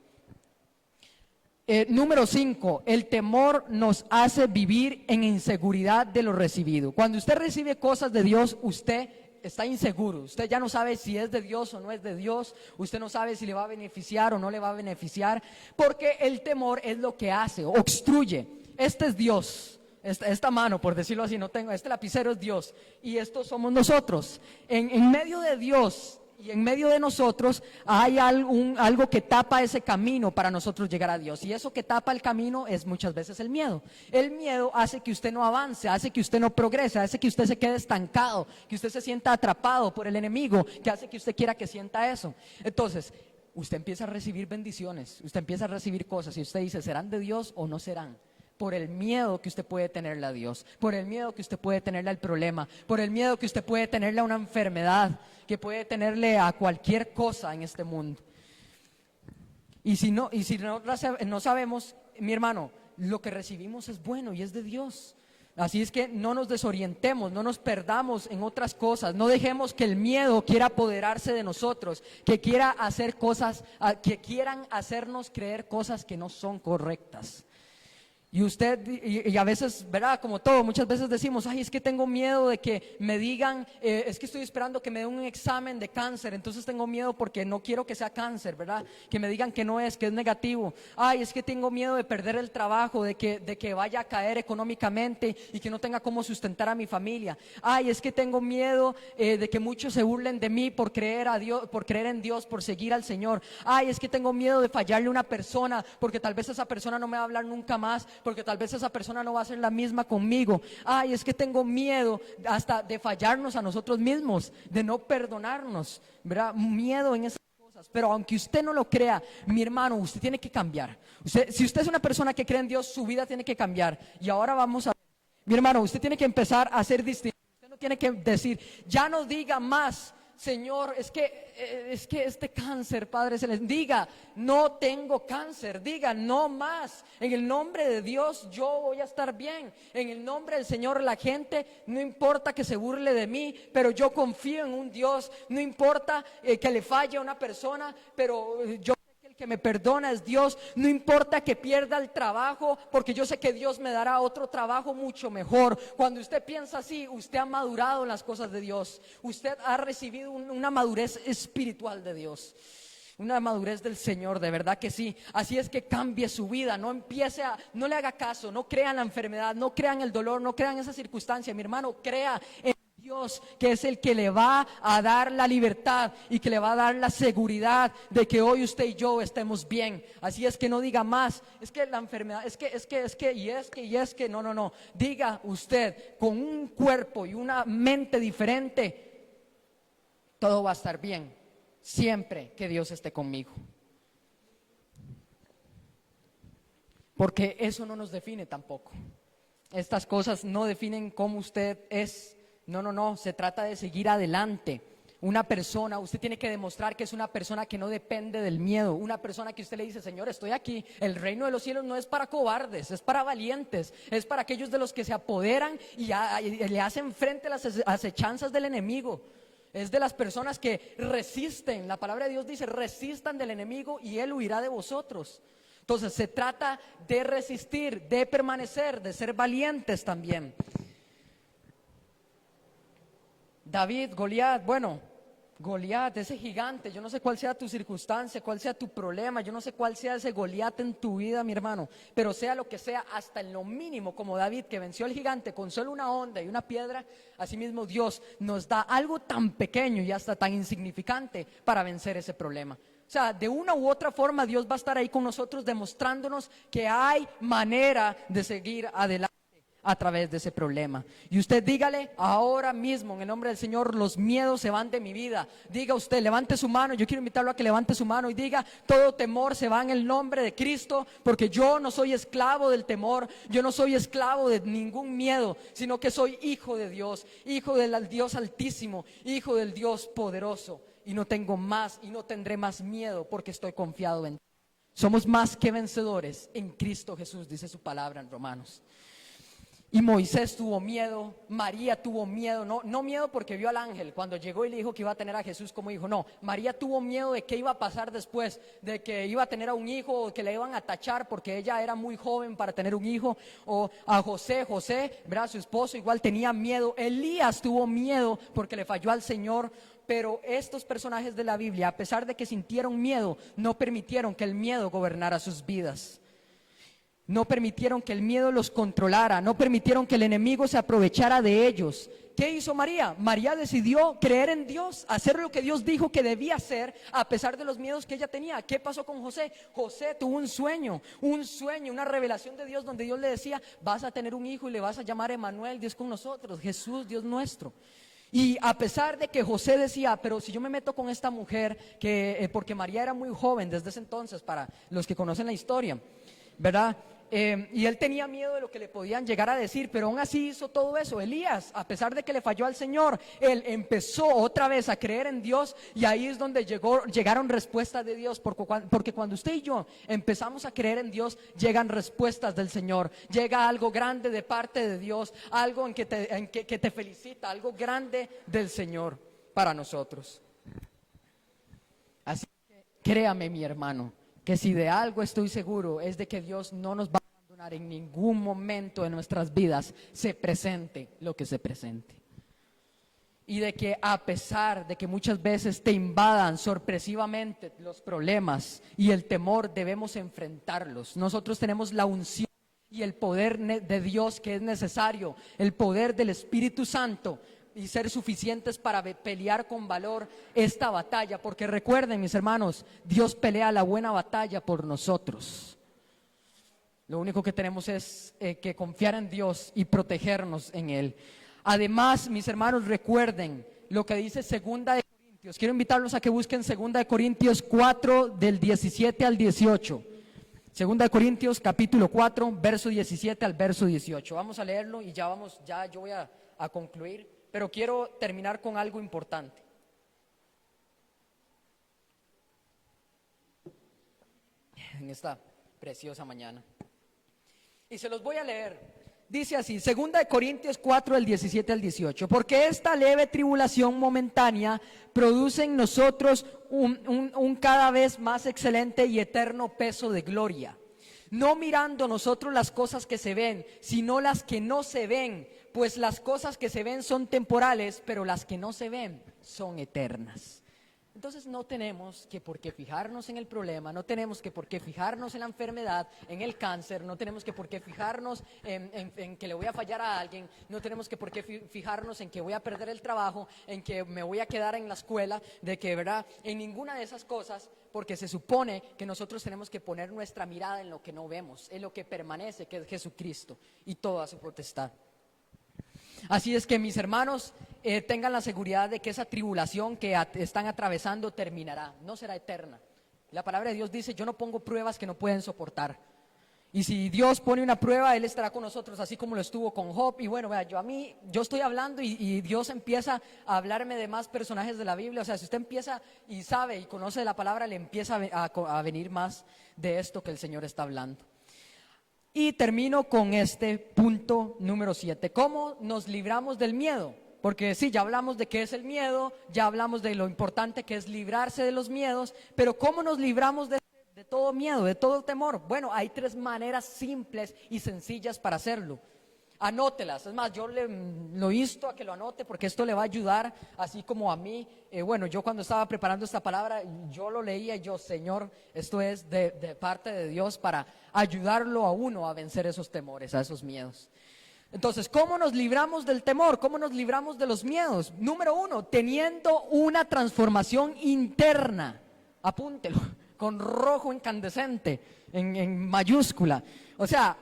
Número 5, el temor nos hace vivir en inseguridad de lo recibido. Cuando usted recibe cosas de Dios, usted está inseguro. Usted ya no sabe si es de Dios o no es de Dios. Usted no sabe si le va a beneficiar o no le va a beneficiar, porque el temor es lo que hace, obstruye. Este es Dios. Esta mano, por decirlo así, este lapicero es Dios, y estos somos nosotros. En medio de Dios y en medio de nosotros hay algo que tapa ese camino para nosotros llegar a Dios, y eso que tapa el camino es muchas veces el miedo. El miedo hace que usted no avance, hace que usted no progrese, hace que usted se quede estancado, que usted se sienta atrapado por el enemigo, que hace que usted quiera que sienta eso. Entonces usted empieza a recibir bendiciones, usted empieza a recibir cosas, y usted dice: ¿serán de Dios o no serán? Por el miedo que usted puede tenerle a Dios, por el miedo que usted puede tenerle al problema, por el miedo que usted puede tenerle a una enfermedad, que puede tenerle a cualquier cosa en este mundo. Y si no sabemos, mi hermano, lo que recibimos es bueno y es de Dios. Así es que no nos desorientemos, no nos perdamos en otras cosas, no dejemos que el miedo quiera apoderarse de nosotros, que quiera hacer cosas, que quieran hacernos creer cosas que no son correctas. Y a veces, ¿verdad? Como todo, muchas veces decimos: ay, es que tengo miedo de que me digan, es que estoy esperando que me den un examen de cáncer, entonces tengo miedo porque no quiero que sea cáncer, ¿verdad? Que me digan que no es, que es negativo. Ay, es que tengo miedo de perder el trabajo, de que vaya a caer económicamente y que no tenga cómo sustentar a mi familia. Ay, es que tengo miedo de que muchos se burlen de mí por creer en Dios, por seguir al Señor. Ay, es que tengo miedo de fallarle a una persona, porque tal vez esa persona no me va a hablar nunca más, porque tal vez esa persona no va a ser la misma conmigo. Ay, es que tengo miedo hasta de fallarnos a nosotros mismos, de no perdonarnos, ¿verdad? Miedo en esas cosas. Pero aunque usted no lo crea, mi hermano, usted tiene que cambiar. Si usted es una persona que cree en Dios, su vida tiene que cambiar. Y ahora vamos a ver, mi hermano, usted tiene que empezar a ser distinto. Usted no tiene que decir: ya no diga más, Señor, es que este cáncer, Padre Celestial. Diga: no tengo cáncer. Diga: no más. En el nombre de Dios yo voy a estar bien. En el nombre del Señor, la gente, no importa que se burle de mí, pero yo confío en un Dios. No importa que le falle a una persona, pero yo que me perdona es Dios. No importa que pierda el trabajo, porque yo sé que Dios me dará otro trabajo mucho mejor. Cuando usted piensa así, usted ha madurado en las cosas de Dios. Usted ha recibido una madurez espiritual de Dios, una madurez del Señor, de verdad que sí. Así es que cambie su vida, no le haga caso, no crea en la enfermedad, no crea en el dolor, no crea en esa circunstancia, mi hermano. Crea en Dios, que es el que le va a dar la libertad y que le va a dar la seguridad de que hoy usted y yo estemos bien. Así es que no diga más: es que la enfermedad, es que, no. Diga usted, con un cuerpo y una mente diferente, todo va a estar bien, siempre que Dios esté conmigo. Porque eso no nos define tampoco. Estas cosas no definen cómo usted es. No, se trata de seguir adelante. Una persona, usted tiene que demostrar que es una persona que no depende del miedo. Una persona que usted le dice: Señor, estoy aquí. El reino de los cielos no es para cobardes, es para valientes. Es para aquellos de los que se apoderan y le hacen frente a las acechanzas del enemigo. Es de las personas que resisten. La palabra de Dios dice: resistan del enemigo y él huirá de vosotros. Entonces se trata de resistir, de permanecer, de ser valientes también. David, Goliat, Goliat, ese gigante, yo no sé cuál sea tu circunstancia, cuál sea tu problema, yo no sé cuál sea ese Goliat en tu vida, mi hermano, pero sea lo que sea, hasta en lo mínimo, como David, que venció al gigante con solo una onda y una piedra, asimismo Dios nos da algo tan pequeño y hasta tan insignificante para vencer ese problema. O sea, de una u otra forma Dios va a estar ahí con nosotros, demostrándonos que hay manera de seguir adelante a través de ese problema. Y usted dígale ahora mismo, en el nombre del Señor: los miedos se van de mi vida. Diga usted, levante su mano. Yo quiero invitarlo a que levante su mano y diga: todo temor se va en el nombre de Cristo, porque yo no soy esclavo del temor, yo no soy esclavo de ningún miedo, sino que soy hijo de Dios, hijo del Dios Altísimo, hijo del Dios poderoso, y no tengo más y no tendré más miedo, porque estoy confiado en ti. Somos más que vencedores en Cristo Jesús, dice su palabra en Romanos. Y Moisés tuvo miedo, María tuvo miedo, no miedo porque vio al ángel cuando llegó y le dijo que iba a tener a Jesús como hijo, no, María tuvo miedo de qué iba a pasar después, de que iba a tener a un hijo, o que le iban a tachar porque ella era muy joven para tener un hijo, o a José, ¿verdad? Su esposo igual tenía miedo. Elías tuvo miedo porque le falló al Señor. Pero estos personajes de la Biblia, a pesar de que sintieron miedo, no permitieron que el miedo gobernara sus vidas. No permitieron que el miedo los controlara, no permitieron que el enemigo se aprovechara de ellos. ¿Qué hizo María? María decidió creer en Dios, hacer lo que Dios dijo que debía hacer, a pesar de los miedos que ella tenía. ¿Qué pasó con José? José tuvo un sueño, una revelación de Dios, donde Dios le decía: vas a tener un hijo y le vas a llamar Emmanuel, Dios con nosotros, Jesús, Dios nuestro. Y a pesar de que José decía: pero si yo me meto con esta mujer, porque María era muy joven desde ese entonces, para los que conocen la historia, ¿verdad? Y él tenía miedo de lo que le podían llegar a decir, pero aún así hizo todo eso. Elías, a pesar de que le falló al Señor, él empezó otra vez a creer en Dios, y ahí es donde llegaron respuestas de Dios, porque cuando usted y yo empezamos a creer en Dios, llegan respuestas del Señor, llega algo grande de parte de Dios, algo que te felicita, algo grande del Señor para nosotros. Así que créame, mi hermano, que si de algo estoy seguro, es de que Dios no nos va a abandonar en ningún momento de nuestras vidas, se presente lo que se presente. Y de que a pesar de que muchas veces te invadan sorpresivamente los problemas y el temor, debemos enfrentarlos. Nosotros tenemos la unción y el poder de Dios que es necesario, el poder del Espíritu Santo, y ser suficientes para pelear con valor esta batalla, porque recuerden, mis hermanos, Dios pelea la buena batalla por nosotros. Lo único que tenemos es que confiar en Dios y protegernos en Él. Además, mis hermanos, recuerden lo que dice 2 de Corintios. Quiero invitarlos a que busquen 2 de Corintios 4 del 17 al 18. 2 de Corintios capítulo 4, verso 17 al verso 18. Vamos a leerlo y ya yo voy a concluir. Pero quiero terminar con algo importante. En esta preciosa mañana. Y se los voy a leer. Dice así, 2 de Corintios 4, del 17 al 18. Porque esta leve tribulación momentánea produce en nosotros un cada vez más excelente y eterno peso de gloria. No mirando nosotros las cosas que se ven, sino las que no se ven. Pues las cosas que se ven son temporales, pero las que no se ven son eternas. Entonces no tenemos que por qué fijarnos en el problema, no tenemos que por qué fijarnos en la enfermedad, en el cáncer, no tenemos que por qué fijarnos en que le voy a fallar a alguien, no tenemos que por qué fijarnos en que voy a perder el trabajo, en que me voy a quedar en la escuela, de que, ¿verdad? En ninguna de esas cosas, porque se supone que nosotros tenemos que poner nuestra mirada en lo que no vemos, en lo que permanece, que es Jesucristo y toda su potestad. Así es que, mis hermanos, tengan la seguridad de que esa tribulación que están atravesando terminará, no será eterna. La palabra de Dios dice: yo no pongo pruebas que no pueden soportar. Y si Dios pone una prueba, Él estará con nosotros, así como lo estuvo con Job. Y bueno, vea, yo estoy hablando y Dios empieza a hablarme de más personajes de la Biblia. O sea, si usted empieza y sabe y conoce la palabra, le empieza a venir más de esto que el Señor está hablando. Y termino con este punto número 7. ¿Cómo nos libramos del miedo? Porque sí, ya hablamos de qué es el miedo, ya hablamos de lo importante que es librarse de los miedos, pero ¿cómo nos libramos de todo miedo, de todo temor? Bueno, hay 3 maneras simples y sencillas para hacerlo. Anótelas, es más, yo lo insto a que lo anote porque esto le va a ayudar, así como a mí. Bueno, yo cuando estaba preparando esta palabra, yo lo leía y yo, Señor, esto es de parte de Dios para ayudarlo a uno a vencer esos temores, a esos miedos. Entonces, ¿cómo nos libramos del temor? ¿Cómo nos libramos de los miedos? Número 1, teniendo una transformación interna. Apúntelo, con rojo incandescente, en mayúscula. O sea,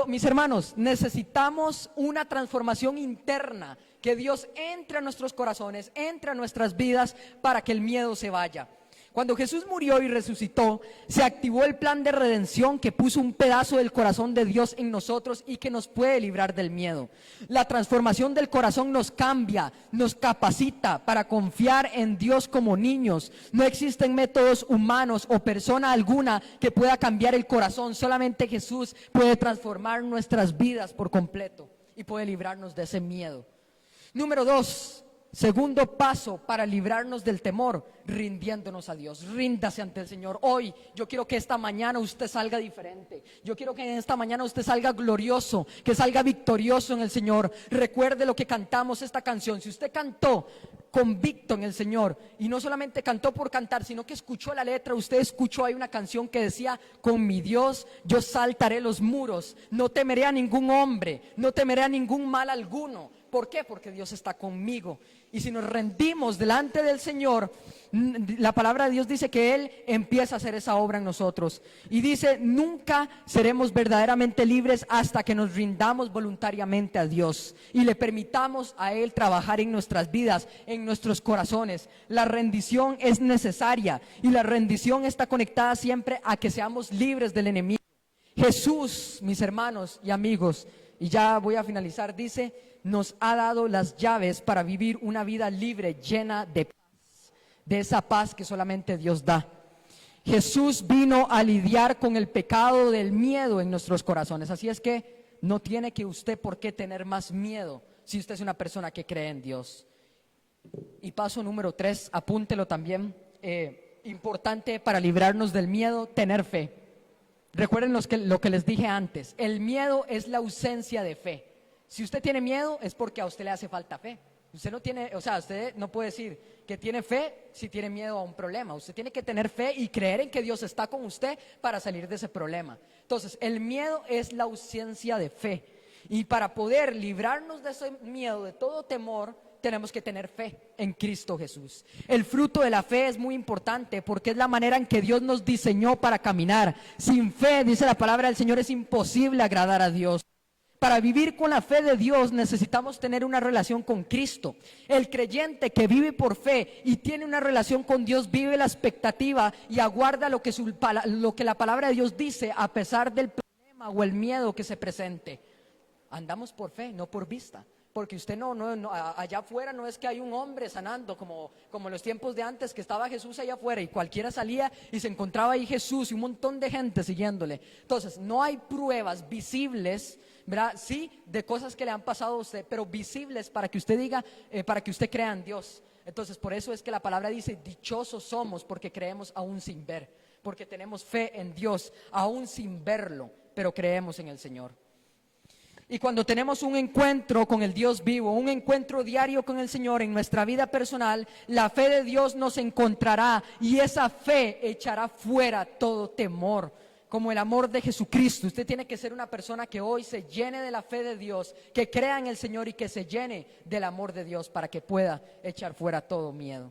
mis hermanos, necesitamos una transformación interna, que Dios entre a nuestros corazones, entre a nuestras vidas para que el miedo se vaya. Cuando Jesús murió y resucitó, se activó el plan de redención que puso un pedazo del corazón de Dios en nosotros y que nos puede librar del miedo. La transformación del corazón nos cambia, nos capacita para confiar en Dios como niños. No existen métodos humanos o persona alguna que pueda cambiar el corazón. Solamente Jesús puede transformar nuestras vidas por completo y puede librarnos de ese miedo. Número 2. Segundo paso para librarnos del temor, rindiéndonos a Dios. Ríndase ante el Señor. Hoy yo quiero que esta mañana usted salga diferente. Yo quiero que en esta mañana usted salga glorioso, que salga victorioso en el Señor. Recuerde lo que cantamos esta canción. Si usted cantó convicto en el Señor y no solamente cantó por cantar, sino que escuchó la letra, usted escuchó, hay una canción que decía: con mi Dios yo saltaré los muros, no temeré a ningún hombre, no temeré a ningún mal alguno. ¿Por qué? Porque Dios está conmigo. Y si nos rendimos delante del Señor, la palabra de Dios dice que Él empieza a hacer esa obra en nosotros. Y dice, nunca seremos verdaderamente libres hasta que nos rindamos voluntariamente a Dios y le permitamos a Él trabajar en nuestras vidas, en nuestros corazones. La rendición es necesaria y la rendición está conectada siempre a que seamos libres del enemigo. Jesús, mis hermanos y amigos, y ya voy a finalizar, dice, nos ha dado las llaves para vivir una vida libre, llena de paz, de esa paz que solamente Dios da. Jesús vino a lidiar con el pecado del miedo en nuestros corazones, así es que no tiene que usted por qué tener más miedo si usted es una persona que cree en Dios. Y paso número 3, apúntelo también, importante para librarnos del miedo, tener fe. Recuerden lo que les dije antes, el miedo es la ausencia de fe. Si usted tiene miedo es porque a usted le hace falta fe. Usted no tiene, usted no puede decir que tiene fe si tiene miedo a un problema. Usted tiene que tener fe y creer en que Dios está con usted para salir de ese problema. Entonces, el miedo es la ausencia de fe. Y para poder librarnos de ese miedo, de todo temor, tenemos que tener fe en Cristo Jesús. El fruto de la fe es muy importante porque es la manera en que Dios nos diseñó para caminar. Sin fe, dice la palabra del Señor, es imposible agradar a Dios. Para vivir con la fe de Dios necesitamos tener una relación con Cristo. El creyente que vive por fe y tiene una relación con Dios vive la expectativa y aguarda lo que la palabra de Dios dice a pesar del problema o el miedo que se presente. Andamos por fe, no por vista. Porque usted no, allá afuera no es que hay un hombre sanando como en los tiempos de antes, que estaba Jesús allá afuera y cualquiera salía y se encontraba ahí Jesús y un montón de gente siguiéndole. Entonces no hay pruebas visibles, ¿verdad? Sí, de cosas que le han pasado a usted, pero visibles para que usted diga, para que usted crea en Dios. Entonces por eso es que la palabra dice, dichosos somos porque creemos aún sin ver, porque tenemos fe en Dios aún sin verlo, pero creemos en el Señor. Y cuando tenemos un encuentro con el Dios vivo, un encuentro diario con el Señor en nuestra vida personal, la fe de Dios nos encontrará y esa fe echará fuera todo temor, como el amor de Jesucristo. Usted tiene que ser una persona que hoy se llene de la fe de Dios, que crea en el Señor y que se llene del amor de Dios para que pueda echar fuera todo miedo.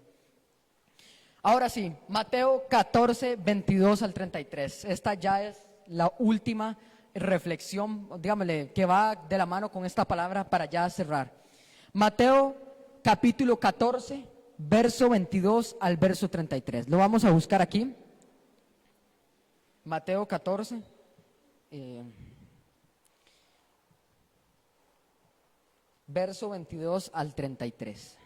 Ahora sí, Mateo 14, 22 al 33. Esta ya es la última reflexión, dígamele, que va de la mano con esta palabra para ya cerrar. Mateo capítulo 14, verso 22 al verso 33. Lo vamos a buscar aquí. Mateo 14. Verso 22 al 33.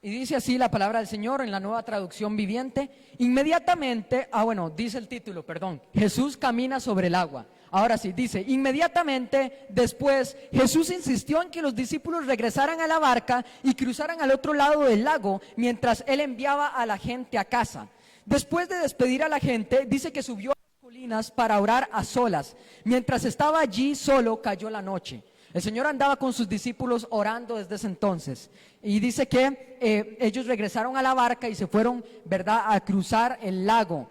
Y dice así la palabra del Señor en la Nueva Traducción Viviente. Inmediatamente, dice el título, Jesús camina sobre el agua. Ahora sí, dice, inmediatamente después Jesús insistió en que los discípulos regresaran a la barca y cruzaran al otro lado del lago mientras él enviaba a la gente a casa. Después de despedir a la gente, dice que subió a las colinas para orar a solas. Mientras estaba allí solo, cayó la noche. El Señor andaba con sus discípulos orando desde ese entonces. Y dice que ellos regresaron a la barca y se fueron, ¿verdad?, a cruzar el lago.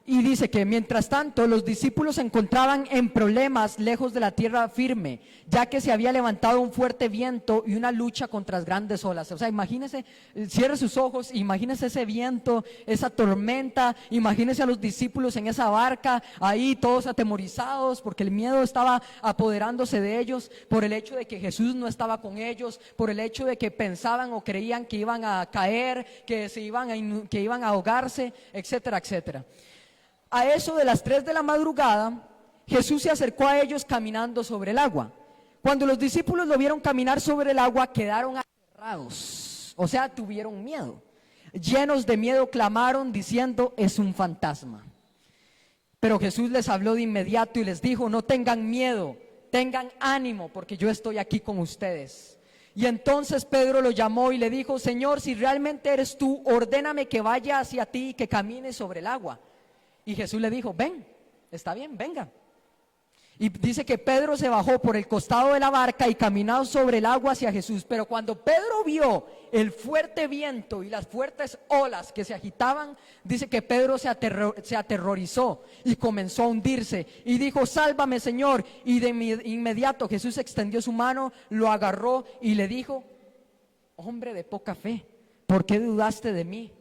Y dice que mientras tanto los discípulos se encontraban en problemas lejos de la tierra firme, ya que se había levantado un fuerte viento y una lucha contra las grandes olas. O sea, imagínese, cierre sus ojos, imagínese ese viento, esa tormenta, imagínese a los discípulos en esa barca, ahí todos atemorizados porque el miedo estaba apoderándose de ellos, por el hecho de que Jesús no estaba con ellos, por el hecho de que pensaban o creían que iban a caer, que iban a ahogarse, etcétera, etcétera. A eso de las 3 de la madrugada, Jesús se acercó a ellos caminando sobre el agua. Cuando los discípulos lo vieron caminar sobre el agua, quedaron aterrados, o sea, tuvieron miedo. Llenos de miedo clamaron diciendo, es un fantasma. Pero Jesús les habló de inmediato y les dijo, no tengan miedo, tengan ánimo, porque yo estoy aquí con ustedes. Y entonces Pedro lo llamó y le dijo, Señor, si realmente eres tú, ordéname que vaya hacia ti y que camine sobre el agua. Y Jesús le dijo, ven, está bien, venga. Y dice que Pedro se bajó por el costado de la barca y caminó sobre el agua hacia Jesús. Pero cuando Pedro vio el fuerte viento y las fuertes olas que se agitaban, dice que Pedro se aterrorizó y comenzó a hundirse. Y dijo, sálvame, Señor. Y de inmediato Jesús extendió su mano, lo agarró y le dijo, hombre de poca fe, ¿por qué dudaste de mí?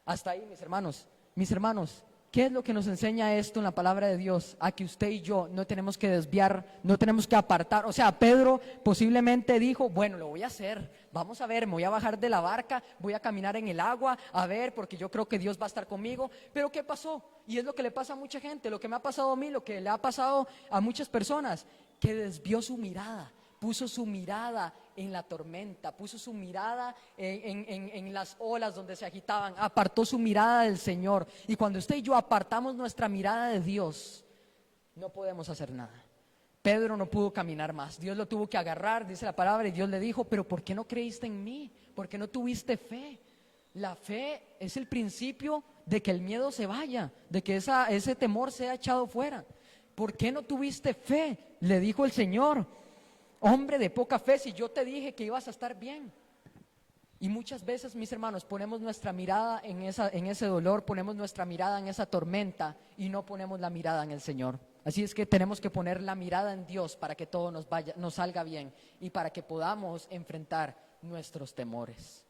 Hasta ahí, mis hermanos. ¿Qué es lo que nos enseña esto en la palabra de Dios? A que usted y yo no tenemos que desviar, no tenemos que apartar. O sea, Pedro posiblemente dijo, bueno, lo voy a hacer, vamos a ver, me voy a bajar de la barca, voy a caminar en el agua, a ver, porque yo creo que Dios va a estar conmigo. Pero ¿qué pasó? Y es lo que le pasa a mucha gente, lo que me ha pasado a mí, lo que le ha pasado a muchas personas, que desvió su mirada. Puso su mirada en la tormenta, puso su mirada en las olas donde se agitaban, apartó su mirada del Señor. Y cuando usted y yo apartamos nuestra mirada de Dios, no podemos hacer nada. Pedro no pudo caminar más, Dios lo tuvo que agarrar, dice la palabra, y Dios le dijo, pero ¿por qué no creíste en mí? ¿Por qué no tuviste fe? La fe es el principio de que el miedo se vaya, de que ese temor sea echado fuera. ¿Por qué no tuviste fe? Le dijo el Señor. Hombre de poca fe, si yo te dije que ibas a estar bien. Y muchas veces, mis hermanos, ponemos nuestra mirada en ese dolor, ponemos nuestra mirada en esa tormenta y no ponemos la mirada en el Señor. Así es que tenemos que poner la mirada en Dios para que todo nos salga bien y para que podamos enfrentar nuestros temores.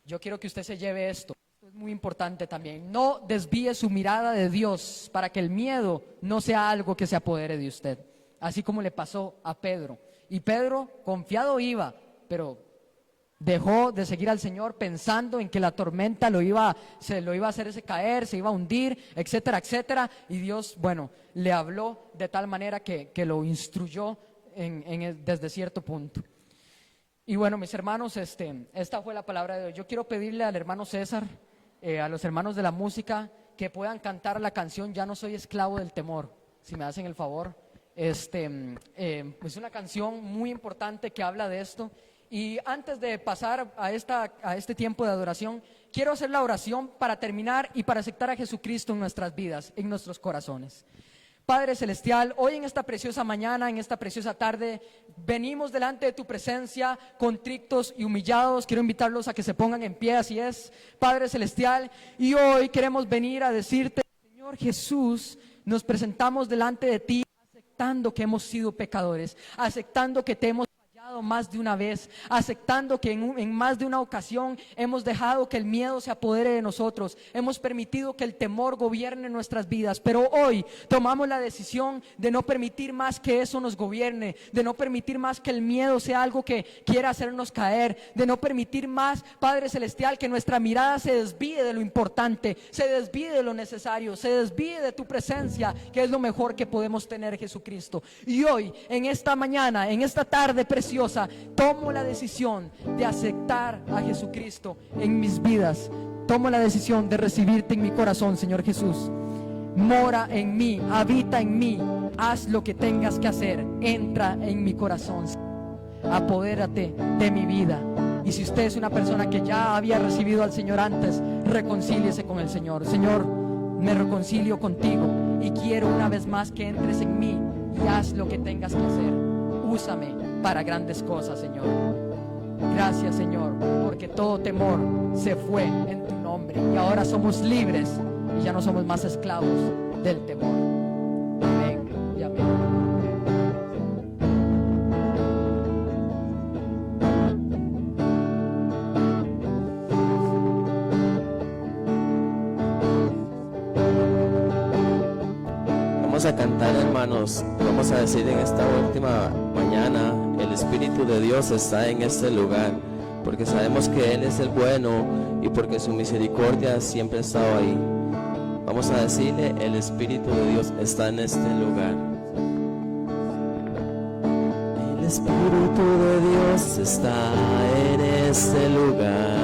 Yo quiero que usted se lleve esto. Esto es muy importante también. No desvíe su mirada de Dios para que el miedo no sea algo que se apodere de usted. Así como le pasó a Pedro. Y Pedro confiado iba, pero dejó de seguir al Señor pensando en que la tormenta lo iba a hacer caer, se iba a hundir, etcétera, etcétera. Y Dios, bueno, le habló de tal manera que lo instruyó desde cierto punto. Y bueno, mis hermanos, esta fue la palabra de Dios. Yo quiero pedirle al hermano César, a los hermanos de la música, que puedan cantar la canción Ya no soy esclavo del temor, si me hacen el favor. Es una canción muy importante que habla de esto. Y antes de pasar a este tiempo de adoración, quiero hacer la oración para terminar y para aceptar a Jesucristo en nuestras vidas, en nuestros corazones. Padre Celestial, hoy en esta preciosa mañana, en esta preciosa tarde, venimos delante de tu presencia contritos y humillados. Quiero invitarlos a que se pongan en pie, así es, Padre Celestial. Y hoy queremos venir a decirte, Señor Jesús, nos presentamos delante de ti, aceptando que hemos sido pecadores, aceptando que te hemos fallado más de una vez, aceptando que en más de una ocasión hemos dejado que el miedo se apodere de nosotros, hemos permitido que el temor gobierne nuestras vidas, pero hoy tomamos la decisión de no permitir más que eso nos gobierne, de no permitir más que el miedo sea algo que quiera hacernos caer, de no permitir más, Padre Celestial, que nuestra mirada se desvíe de lo importante, se desvíe de lo necesario, se desvíe de tu presencia, que es lo mejor que podemos tener, Jesucristo. Y hoy, en esta mañana, en esta tarde preciosa, tomo la decisión de aceptar a Jesucristo en mis vidas. Tomo la decisión de recibirte en mi corazón, Señor Jesús. mora en mí, habita en mí, haz lo que tengas que hacer, entra en mi corazón, apodérate de mi vida. Y si usted es una persona que ya había recibido al Señor antes, reconcíliese con el Señor. Señor, me reconcilio contigo y quiero una vez más que entres en mí y haz lo que tengas que hacer. Úsame para grandes cosas, Señor. Gracias, Señor, porque todo temor se fue en tu nombre y ahora somos libres y ya no somos más esclavos del temor. Amén y amén. Vamos a cantar, hermanos. Vamos a decir en esta última mañana: el Espíritu de Dios está en este lugar, porque sabemos que Él es el bueno y porque su misericordia siempre ha estado ahí. Vamos a decirle: el Espíritu de Dios está en este lugar. El Espíritu de Dios está en este lugar.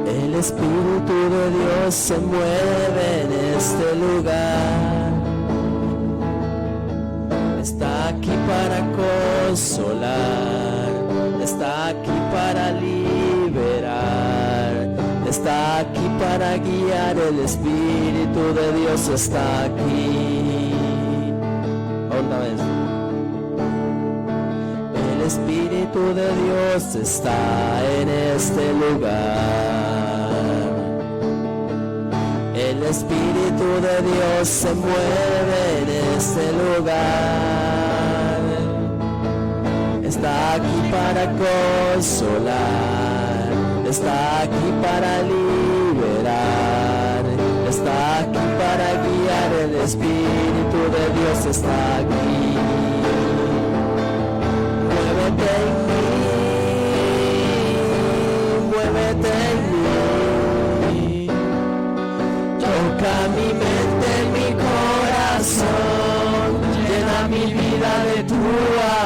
El Espíritu de Dios se mueve en este lugar. Está aquí para consolar, está aquí para liberar, está aquí para guiar. El Espíritu de Dios está aquí. Otra vez. El Espíritu de Dios está en este lugar. El Espíritu de Dios se mueve en este lugar. Está aquí para consolar, está aquí para liberar, está aquí para guiar. El Espíritu de Dios está aquí. Muévete en mí, muévete en mí. Toca mi mente, mi corazón, llena mi vida de tu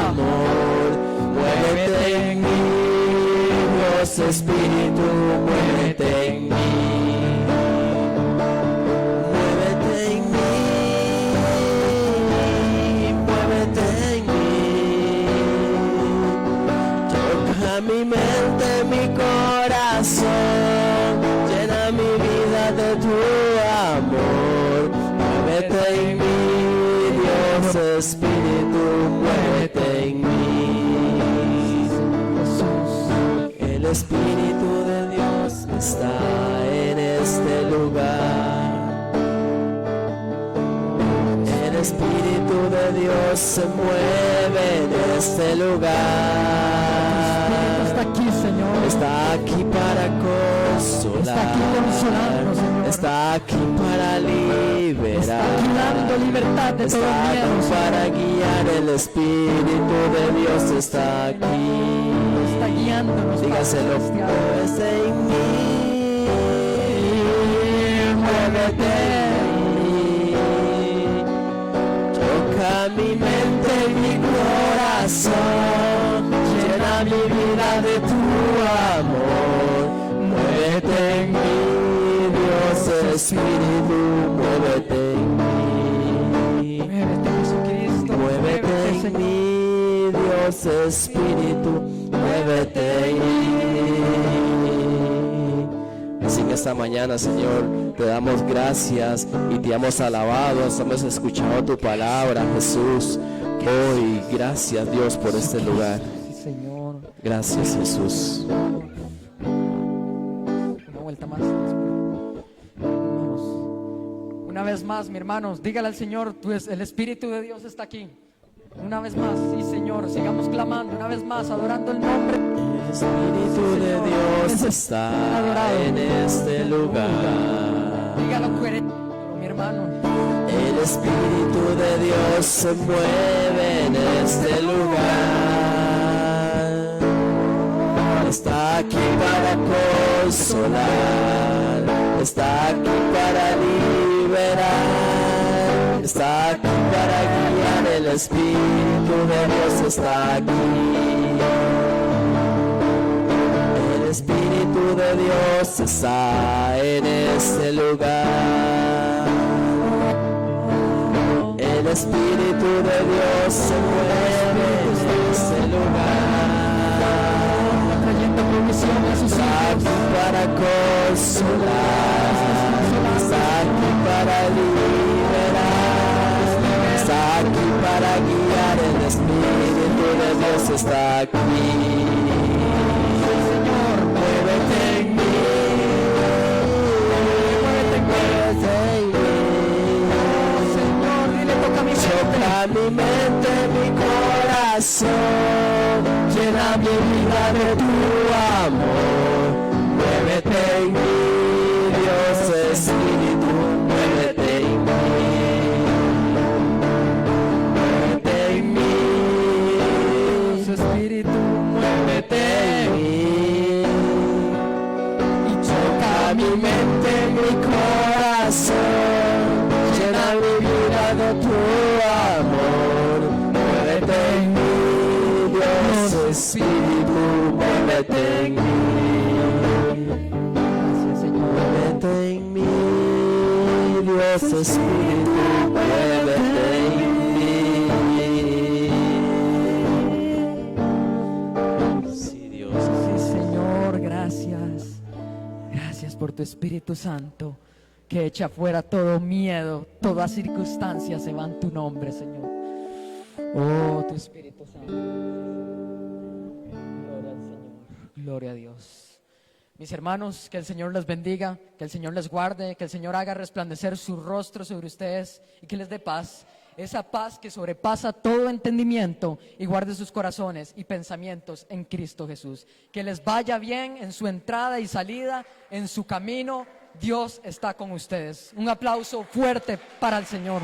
amor. Muévete en mí, Dios Espíritu, muévete en mí. Muévete en mí, muévete en mí. Toca mi mente, mi corazón, llena mi vida de tu amor. Muévete en mí, Dios Espíritu, muévete en mí. El Espíritu de Dios está en este lugar. El Espíritu de Dios se mueve en este lugar. Está aquí, Señor. Está aquí para consolar. Está aquí consolando, Señor. Está aquí para liberar. Está aquí dando libertad de todo Está miedo, aquí Señor. para guiar. El Espíritu de Dios está aquí. Está guiándonos. Dígaselo. Padre Celestial. Muévete en mí, muévete en mí. Toca mi mente y mi corazón, llena mi vida de tu amor. Muévete en mí, Dios Espíritu, muévete en mí. Muévete, Jesucristo. Muévete en Señor. mí, Dios Espíritu, muévete en mí. Así que esta mañana, Señor, te damos gracias y te hemos alabado. Hemos escuchado tu palabra, Jesús. Hoy, gracias, Dios, por este lugar. Sí, Señor. Gracias, Jesús. Una vuelta más. Vamos. Una vez más, mi hermanos, dígale al Señor, el Espíritu de Dios está aquí. Una vez más, sí, Señor, sigamos clamando, una vez más, adorando el nombre. El Espíritu de Dios está en este lugar. Dígalo coherente, mi hermano. El Espíritu de Dios se mueve en este lugar. Está aquí para consolar, está aquí para liberar, está aquí para guiar. El Espíritu de Dios está aquí. El Espíritu de Dios está en este lugar. El Espíritu de Dios se mueve en este lugar, trayendo provisión a sus está hijos. aquí para consolar, está aquí para liberar, está aquí para guiar. El Espíritu de Dios está aquí. Señor, Muévete en mí, muévete en mí. Señor, dile, toca mi Sopla mi mente, mi corazón, llena mi vida de tu amor. Muévete en mí, Dios Espíritu, muévete en mí. Muévete en mí, Su Espíritu, muévete en mí. Y toca mi mente, mi corazón, llena mi vida de tu amor. Muévete en mí, Dios Espíritu, muévete en mí. gracias, Señor. Muévete en mí, Dios Espíritu, muévete en mí. Sí, Dios. Sí, Señor, gracias. Gracias por tu Espíritu Santo, que echa fuera todo miedo, toda circunstancia se va en tu nombre, Señor. Oh, tu Espíritu Santo. Gloria al Señor. Gloria a Dios. Mis hermanos, que el Señor les bendiga, que el Señor les guarde, que el Señor haga resplandecer su rostro sobre ustedes y que les dé paz. Esa paz que sobrepasa todo entendimiento y guarde sus corazones y pensamientos en Cristo Jesús. Que les vaya bien en su entrada y salida, en su camino. Dios está con ustedes. Un aplauso fuerte para el Señor.